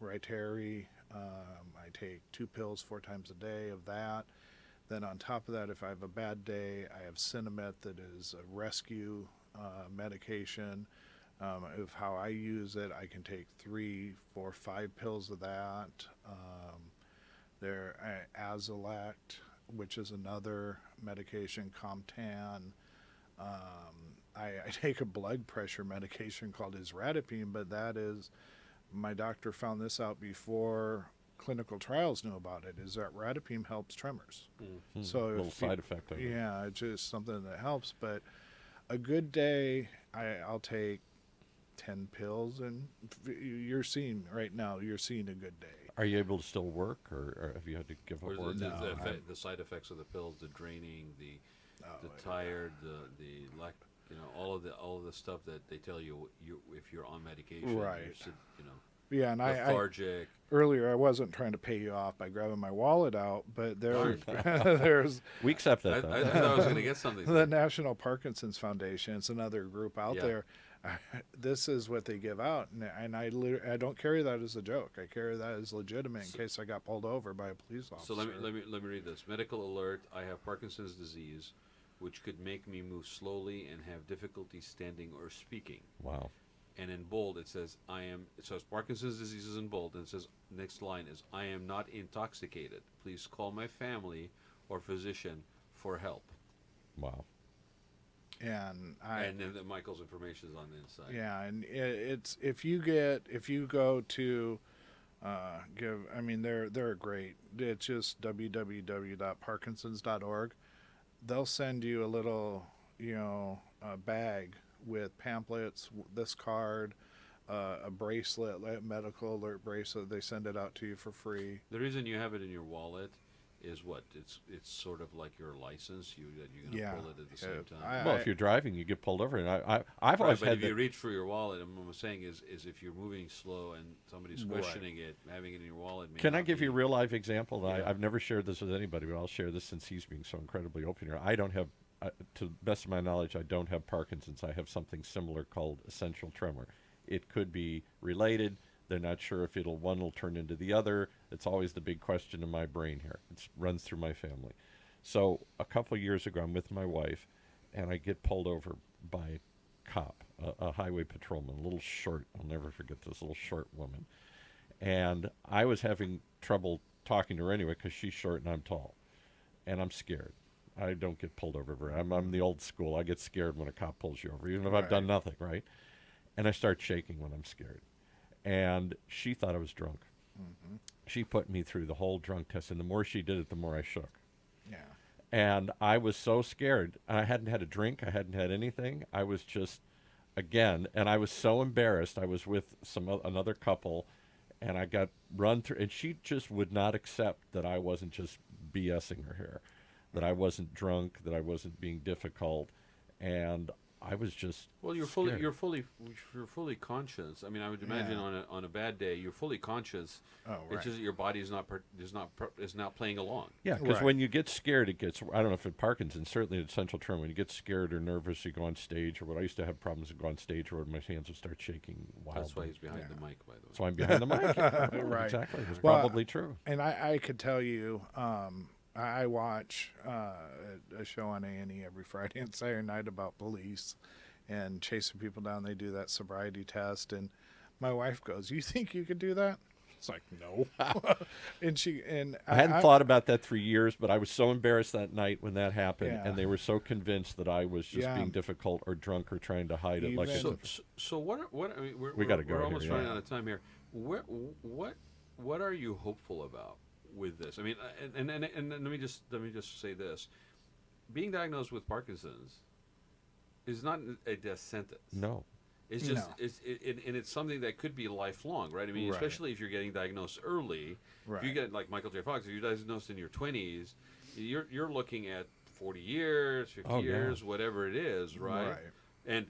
[SPEAKER 4] Riteri. I take 2 pills 4 times a day of that. Then on top of that, if I have a bad day, I have Sinemet, that is a rescue medication. Of how I use it, I can take 3, 4, 5 pills of that. They're Azilect, which is another medication, Comtan. I take a blood pressure medication called isradipine, but that is, my doctor found this out before clinical trials knew about it, is that radipine helps tremors. So
[SPEAKER 2] a little side effect of it.
[SPEAKER 4] Yeah, it's just something that helps. But a good day, I'll take 10 pills, and you're seeing a good day.
[SPEAKER 2] Are you able to still work, or have you had to give
[SPEAKER 3] Or
[SPEAKER 2] up work?
[SPEAKER 3] the side effects of the pills, the draining, the tired, the lack, all of the stuff that they tell you if you're on medication,
[SPEAKER 4] Right.
[SPEAKER 3] you're,
[SPEAKER 4] Yeah, and
[SPEAKER 3] lethargic.
[SPEAKER 4] Earlier I wasn't trying to pay you off by grabbing my wallet out, but there's
[SPEAKER 2] We accept that,
[SPEAKER 3] I
[SPEAKER 2] though.
[SPEAKER 3] thought I was going to get something.
[SPEAKER 4] the National Parkinson's Foundation. It's another group out
[SPEAKER 3] Yeah.
[SPEAKER 4] there. This is what they give out, and I don't carry that as a joke. I carry that as legitimate in case I got pulled over by a police officer.
[SPEAKER 3] So let me read this. Medical alert: I have Parkinson's disease, which could make me move slowly and have difficulty standing or speaking.
[SPEAKER 2] Wow.
[SPEAKER 3] And in bold it says it says Parkinson's disease is in bold, and it says next line is I am not intoxicated. Please call my family or physician for help.
[SPEAKER 2] Wow.
[SPEAKER 4] And
[SPEAKER 3] then Michael's information is on the inside.
[SPEAKER 4] Yeah, and it's if you go to they're great. It's just www.parkinsons.org. They'll send you a little bag with pamphlets, this card, a bracelet, like medical alert bracelet. They send it out to you for free.
[SPEAKER 3] The reason you have it in your wallet is what? It's sort of like your license. You're going to pull it at the same time.
[SPEAKER 2] Well, if you're driving, you get pulled over, and I've always
[SPEAKER 3] but
[SPEAKER 2] had
[SPEAKER 3] if you reach for your wallet, and what I'm saying is if you're moving slow and somebody's questioning it, having it in your wallet.
[SPEAKER 2] Can I give you a real life example?
[SPEAKER 3] Yeah.
[SPEAKER 2] I've never shared this with anybody, but I'll share this since he's being so incredibly open here. I don't have, to the best of my knowledge, I don't have Parkinson's. I have something similar called essential tremor. It could be related. They're not sure if one will turn into the other. It's always the big question in my brain here. It runs through my family. So a couple of years ago, I'm with my wife, and I get pulled over by a cop, a highway patrolman, a little short. I'll never forget this little short woman. And I was having trouble talking to her anyway because she's short and I'm tall. And I'm scared. I don't get pulled over very. I'm the old school. I get scared when a cop pulls you over, even if I've done nothing, right? And I start shaking when I'm scared. And she thought I was drunk. Mm-hmm. She put me through the whole drunk test, and the more she did it, the more I shook.
[SPEAKER 4] Yeah.
[SPEAKER 2] And I was so scared. I hadn't had a drink. I hadn't had anything. I was just, and I was so embarrassed. I was with another couple, and I got run through, and she just would not accept that I wasn't just BSing her here, that I wasn't drunk, that I wasn't being difficult, and I was just
[SPEAKER 3] you're
[SPEAKER 2] scared.
[SPEAKER 3] you're fully conscious. I mean, I would imagine on a bad day you're fully conscious.
[SPEAKER 4] Oh, right.
[SPEAKER 3] It's just that your body is not playing along.
[SPEAKER 2] Yeah, because when you get scared, it gets. I don't know if it's Parkinson's, certainly in essential tremor. When you get scared or nervous, you go on stage. Or what I used to have problems with go on stage, where my hands would start shaking wildly.
[SPEAKER 3] That's why he's behind the mic, by the way.
[SPEAKER 2] So I'm behind the mic. Yeah.
[SPEAKER 4] Right.
[SPEAKER 2] Exactly. It's
[SPEAKER 4] Well,
[SPEAKER 2] probably true.
[SPEAKER 4] And I could tell you, I watch a show on A&E every Friday and Saturday night about police and chasing people down. They do that sobriety test, and my wife goes, "You think you could do that?" It's like, no.
[SPEAKER 2] I hadn't thought about that for years, but I was so embarrassed that night when that happened,
[SPEAKER 4] Yeah.
[SPEAKER 2] and they were so convinced that I was just being difficult or drunk or trying to hide it.
[SPEAKER 3] So what? I mean,
[SPEAKER 2] We gotta go
[SPEAKER 3] We're
[SPEAKER 2] here,
[SPEAKER 3] almost
[SPEAKER 2] yeah.
[SPEAKER 3] running out of time here. What are you hopeful about with this? I mean, and let me just say this: being diagnosed with Parkinson's is not a death sentence.
[SPEAKER 2] No.
[SPEAKER 3] It's just it's something that could be lifelong, right? I mean, especially if you're getting diagnosed early.
[SPEAKER 4] Right.
[SPEAKER 3] If you get like Michael J. Fox, if you're diagnosed in your 20s, you're looking at 40 years, 50 years, whatever it is, right? And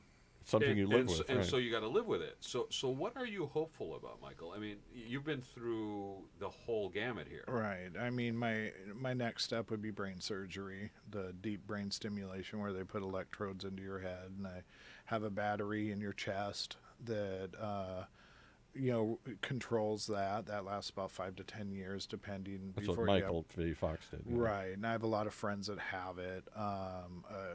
[SPEAKER 2] something you live with,
[SPEAKER 3] and
[SPEAKER 2] right.
[SPEAKER 3] so you got to live with it. So what are you hopeful about, Michael? I mean, you've been through the whole gamut here.
[SPEAKER 4] Right. I mean, my next step would be brain surgery, the deep brain stimulation where they put electrodes into your head, and I have a battery in your chest that controls that. That lasts about 5 to 10 years, depending.
[SPEAKER 2] That's
[SPEAKER 4] before
[SPEAKER 2] what Michael J. Fox did. Yeah.
[SPEAKER 4] Right, and I have a lot of friends that have it. A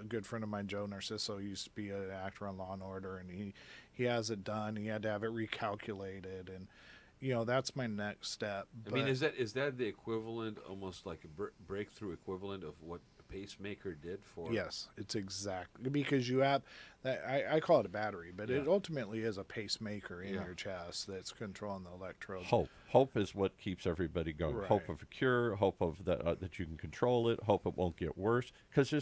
[SPEAKER 4] good friend of mine, Joe Narciso, used to be an actor on Law and Order, and he has it done. He had to have it recalculated, and that's my next step.
[SPEAKER 3] I mean, is that the equivalent, almost like a breakthrough equivalent of what a pacemaker did for?
[SPEAKER 4] Yes, it's exactly, because you have that. I call it a battery, but it ultimately is a pacemaker in your chest that's controlling the electrodes.
[SPEAKER 2] Hope is what keeps everybody going.
[SPEAKER 4] Right.
[SPEAKER 2] Hope of a cure. Hope of that you can control it. Hope it won't get worse. Because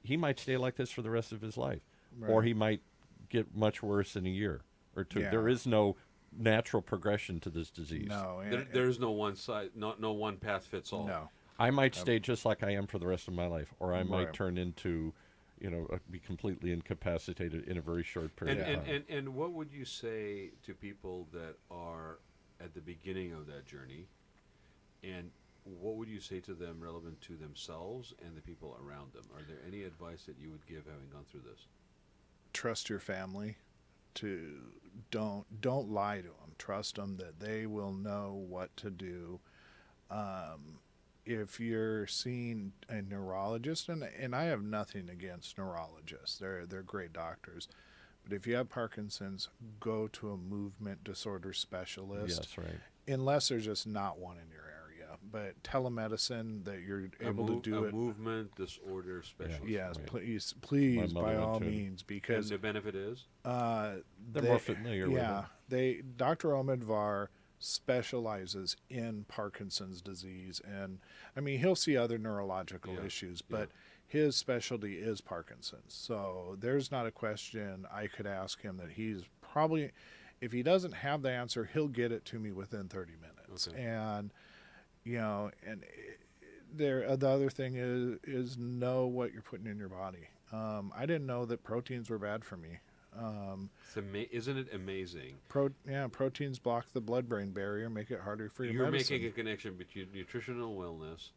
[SPEAKER 2] he might stay like this for the rest of his life, or he might get much worse in a year or two.
[SPEAKER 4] Yeah.
[SPEAKER 2] There is no natural progression to this disease.
[SPEAKER 4] No,
[SPEAKER 3] There's no one size, no one path fits all.
[SPEAKER 4] no.
[SPEAKER 2] I might stay just like I am for the rest of my life, or I might
[SPEAKER 4] Right.
[SPEAKER 2] turn into, be completely incapacitated in a very short period of time.
[SPEAKER 3] And what would you say to people that are at the beginning of that journey, and what would you say to them relevant to themselves and the people around them? Are there any advice that you would give having gone through this?
[SPEAKER 4] Trust your family. Don't lie to them. Trust them that they will know what to do. If you're seeing a neurologist, and I have nothing against neurologists, they're great doctors, but if you have Parkinson's, go to a movement disorder specialist.
[SPEAKER 2] Yes, right.
[SPEAKER 4] Unless there's just not one in your area. But telemedicine, that you're able to do it.
[SPEAKER 3] Movement disorder specialist.
[SPEAKER 4] Yes,
[SPEAKER 2] Right.
[SPEAKER 4] please,
[SPEAKER 2] My mother
[SPEAKER 4] by all
[SPEAKER 2] went to-
[SPEAKER 4] means,
[SPEAKER 3] And
[SPEAKER 4] because
[SPEAKER 3] the benefit is?
[SPEAKER 2] They're more familiar with it.
[SPEAKER 4] Dr. Omidvar specializes in Parkinson's disease, and I mean he'll see other neurological issues, but his specialty is Parkinson's. So there's not a question I could ask him that he's probably, if he doesn't have the answer, he'll get it to me within 30 minutes.
[SPEAKER 3] Okay.
[SPEAKER 4] And the other thing is know what you're putting in your body. I didn't know that proteins were bad for me.
[SPEAKER 3] Isn't it amazing?
[SPEAKER 4] Proteins block the blood-brain barrier, make it harder for your
[SPEAKER 3] You're
[SPEAKER 4] medicine.
[SPEAKER 3] making a connection between nutritional wellness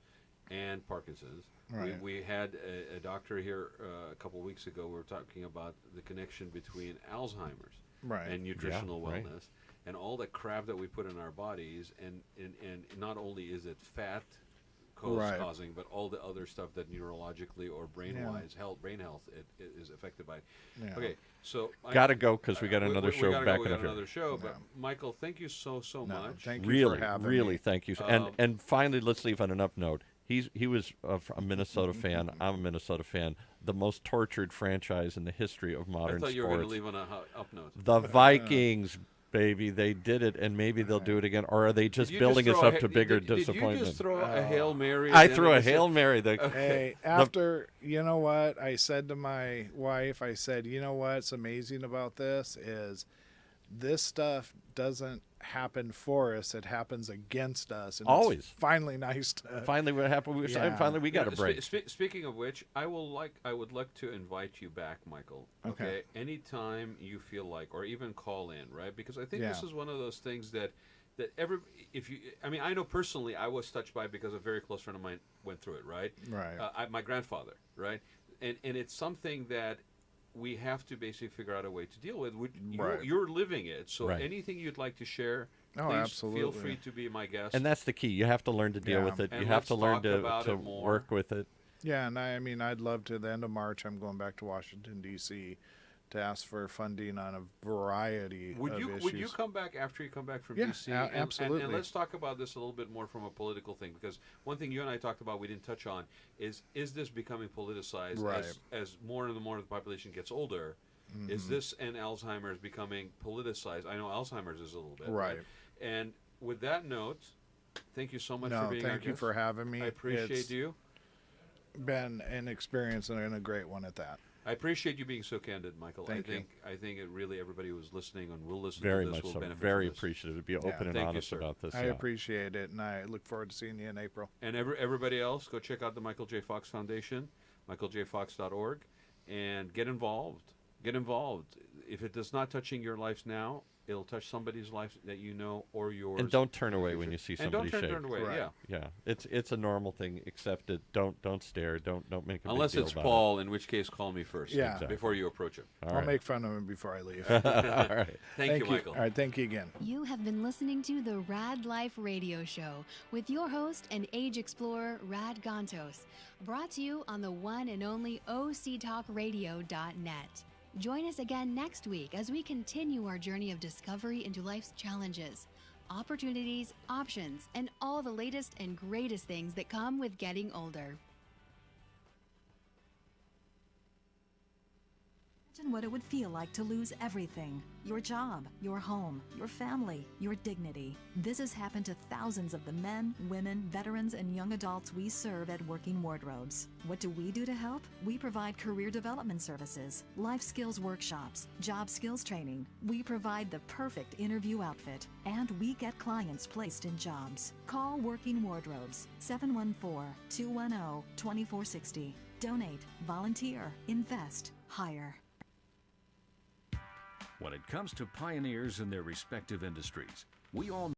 [SPEAKER 3] and Parkinson's.
[SPEAKER 4] Right.
[SPEAKER 3] We had a doctor here a couple of weeks ago. We were talking about the connection between Alzheimer's
[SPEAKER 4] Right.
[SPEAKER 3] and nutritional
[SPEAKER 2] Yeah, right.
[SPEAKER 3] wellness, and all the crap that we put in our bodies, and not only is it fat
[SPEAKER 4] Right.
[SPEAKER 3] causing, but all the other stuff that neurologically or brain-wise, brain health, it is affected by.
[SPEAKER 4] Yeah.
[SPEAKER 3] Okay, so
[SPEAKER 2] Got to go because we got another show
[SPEAKER 3] gotta
[SPEAKER 2] back
[SPEAKER 3] go,
[SPEAKER 2] in
[SPEAKER 3] we
[SPEAKER 2] a
[SPEAKER 3] got
[SPEAKER 2] few.
[SPEAKER 3] another show. But Michael, thank you so
[SPEAKER 4] No,
[SPEAKER 3] much.
[SPEAKER 4] thank you
[SPEAKER 2] Really,
[SPEAKER 4] for having
[SPEAKER 2] really,
[SPEAKER 4] me.
[SPEAKER 2] thank you. And finally, let's leave on an up note. He was a Minnesota fan. I'm a Minnesota fan. The most tortured franchise in the history of
[SPEAKER 3] I
[SPEAKER 2] modern
[SPEAKER 3] thought you were going to
[SPEAKER 2] sports.
[SPEAKER 3] leave on a up note.
[SPEAKER 2] The Vikings, baby, they did it, and maybe they'll do it again. Or are they just
[SPEAKER 3] Did you
[SPEAKER 2] building
[SPEAKER 3] just
[SPEAKER 2] us
[SPEAKER 3] throw
[SPEAKER 2] up to bigger disappointment?
[SPEAKER 3] Did you just throw a Hail Mary?
[SPEAKER 2] I
[SPEAKER 3] at the
[SPEAKER 2] threw
[SPEAKER 3] end
[SPEAKER 2] a
[SPEAKER 3] of the
[SPEAKER 2] Hail
[SPEAKER 3] show?
[SPEAKER 2] Mary.
[SPEAKER 4] Hey, after, you know what, I said to my wife, I said, you know what's amazing about this is this stuff doesn't happen for us, it happens against us. And
[SPEAKER 2] Always.
[SPEAKER 4] It's finally nice to...
[SPEAKER 2] Finally, what happened?
[SPEAKER 4] Yeah.
[SPEAKER 2] Finally, we got a
[SPEAKER 3] Yeah,
[SPEAKER 2] break.
[SPEAKER 3] Speaking of which, I would like to invite you back, Michael.
[SPEAKER 4] Okay.
[SPEAKER 3] Anytime you feel like, or even call in, right? Because I think
[SPEAKER 4] Yeah.
[SPEAKER 3] this is one of those things that I know personally, I was touched by it because a very close friend of mine went through it, right?
[SPEAKER 4] Right.
[SPEAKER 3] My grandfather, right? And it's something that we have to basically figure out a way to deal with.
[SPEAKER 4] Right.
[SPEAKER 3] You're living it, so
[SPEAKER 2] Right.
[SPEAKER 3] anything you'd like to share,
[SPEAKER 4] Oh,
[SPEAKER 3] please
[SPEAKER 4] absolutely.
[SPEAKER 3] feel free to be my guest.
[SPEAKER 2] And that's the key. You have to learn to deal
[SPEAKER 4] Yeah.
[SPEAKER 2] with it.
[SPEAKER 3] And
[SPEAKER 2] You have
[SPEAKER 3] let's
[SPEAKER 2] to learn
[SPEAKER 3] talk about
[SPEAKER 2] to
[SPEAKER 3] it more.
[SPEAKER 2] work with it.
[SPEAKER 4] Yeah, and I mean, I'd love to. The end of March, I'm going back to Washington, D.C. to ask for funding on a variety of issues.
[SPEAKER 3] Would you come back after you come back from
[SPEAKER 4] Yeah,
[SPEAKER 3] DC?
[SPEAKER 4] absolutely.
[SPEAKER 3] And let's talk about this a little bit more from a political thing, because one thing you and I talked about we didn't touch on is this becoming politicized
[SPEAKER 4] Right.
[SPEAKER 3] as more and more of the population gets older?
[SPEAKER 4] Mm-hmm.
[SPEAKER 3] Is this and Alzheimer's becoming politicized? I know Alzheimer's is a little bit.
[SPEAKER 4] Right.
[SPEAKER 3] And with that note, thank you so much for
[SPEAKER 4] No,
[SPEAKER 3] being our
[SPEAKER 4] thank you
[SPEAKER 3] guest.
[SPEAKER 4] for having me.
[SPEAKER 3] I appreciate
[SPEAKER 4] It's
[SPEAKER 3] you.
[SPEAKER 4] been an experience and a great one at that.
[SPEAKER 3] I appreciate you being so candid, Michael.
[SPEAKER 4] Thank you.
[SPEAKER 3] I think it really, everybody who's listening and will listen
[SPEAKER 2] Very
[SPEAKER 3] to this
[SPEAKER 2] much
[SPEAKER 3] will
[SPEAKER 2] so.
[SPEAKER 3] benefit
[SPEAKER 2] Very
[SPEAKER 3] from this.
[SPEAKER 2] appreciative to be
[SPEAKER 4] Yeah.
[SPEAKER 2] open and
[SPEAKER 3] Thank you,
[SPEAKER 2] honest
[SPEAKER 3] sir.
[SPEAKER 2] about this.
[SPEAKER 4] I
[SPEAKER 2] yeah.
[SPEAKER 4] appreciate it, and I look forward to seeing you in April.
[SPEAKER 3] And everybody else, go check out the Michael J. Fox Foundation, michaeljfox.org, and get involved. Get involved. If it is not touching your lives now, it'll touch somebody's life that you know or yours.
[SPEAKER 2] And don't turn away when you see
[SPEAKER 3] And
[SPEAKER 2] somebody
[SPEAKER 3] don't
[SPEAKER 2] shake.
[SPEAKER 3] turn away.
[SPEAKER 4] Right.
[SPEAKER 3] Yeah,
[SPEAKER 2] Yeah, it's a normal thing. Accept it. Don't stare. Don't make a
[SPEAKER 3] unless
[SPEAKER 2] big deal
[SPEAKER 3] it's
[SPEAKER 2] about
[SPEAKER 3] Paul, in which case call me first.
[SPEAKER 4] Yeah. Exactly.
[SPEAKER 3] Before you approach him.
[SPEAKER 2] It. All
[SPEAKER 4] I'll
[SPEAKER 2] right.
[SPEAKER 4] make fun of him before I leave.
[SPEAKER 2] All right.
[SPEAKER 3] Thank you, Michael.
[SPEAKER 4] All right, thank you again.
[SPEAKER 1] You have been listening to the Rad Life Radio Show with your host and age explorer, Rad Gantos, brought to you on the one and only octalkradio.net. Join us again next week as we continue our journey of discovery into life's challenges. opportunities, options, and all the latest and greatest things that come with getting older.
[SPEAKER 5] Imagine what it would feel like to lose everything. Your job, your home, your family, your dignity. This has happened to thousands of the men, women, veterans, and young adults we serve at Working Wardrobes. What do we do to help? We provide career development services, life skills workshops, job skills training. We provide the perfect interview outfit, and we get clients placed in jobs. Call Working Wardrobes, 714-210-2460. Donate, volunteer, invest, hire.
[SPEAKER 6] When it comes to pioneers in their respective industries, we all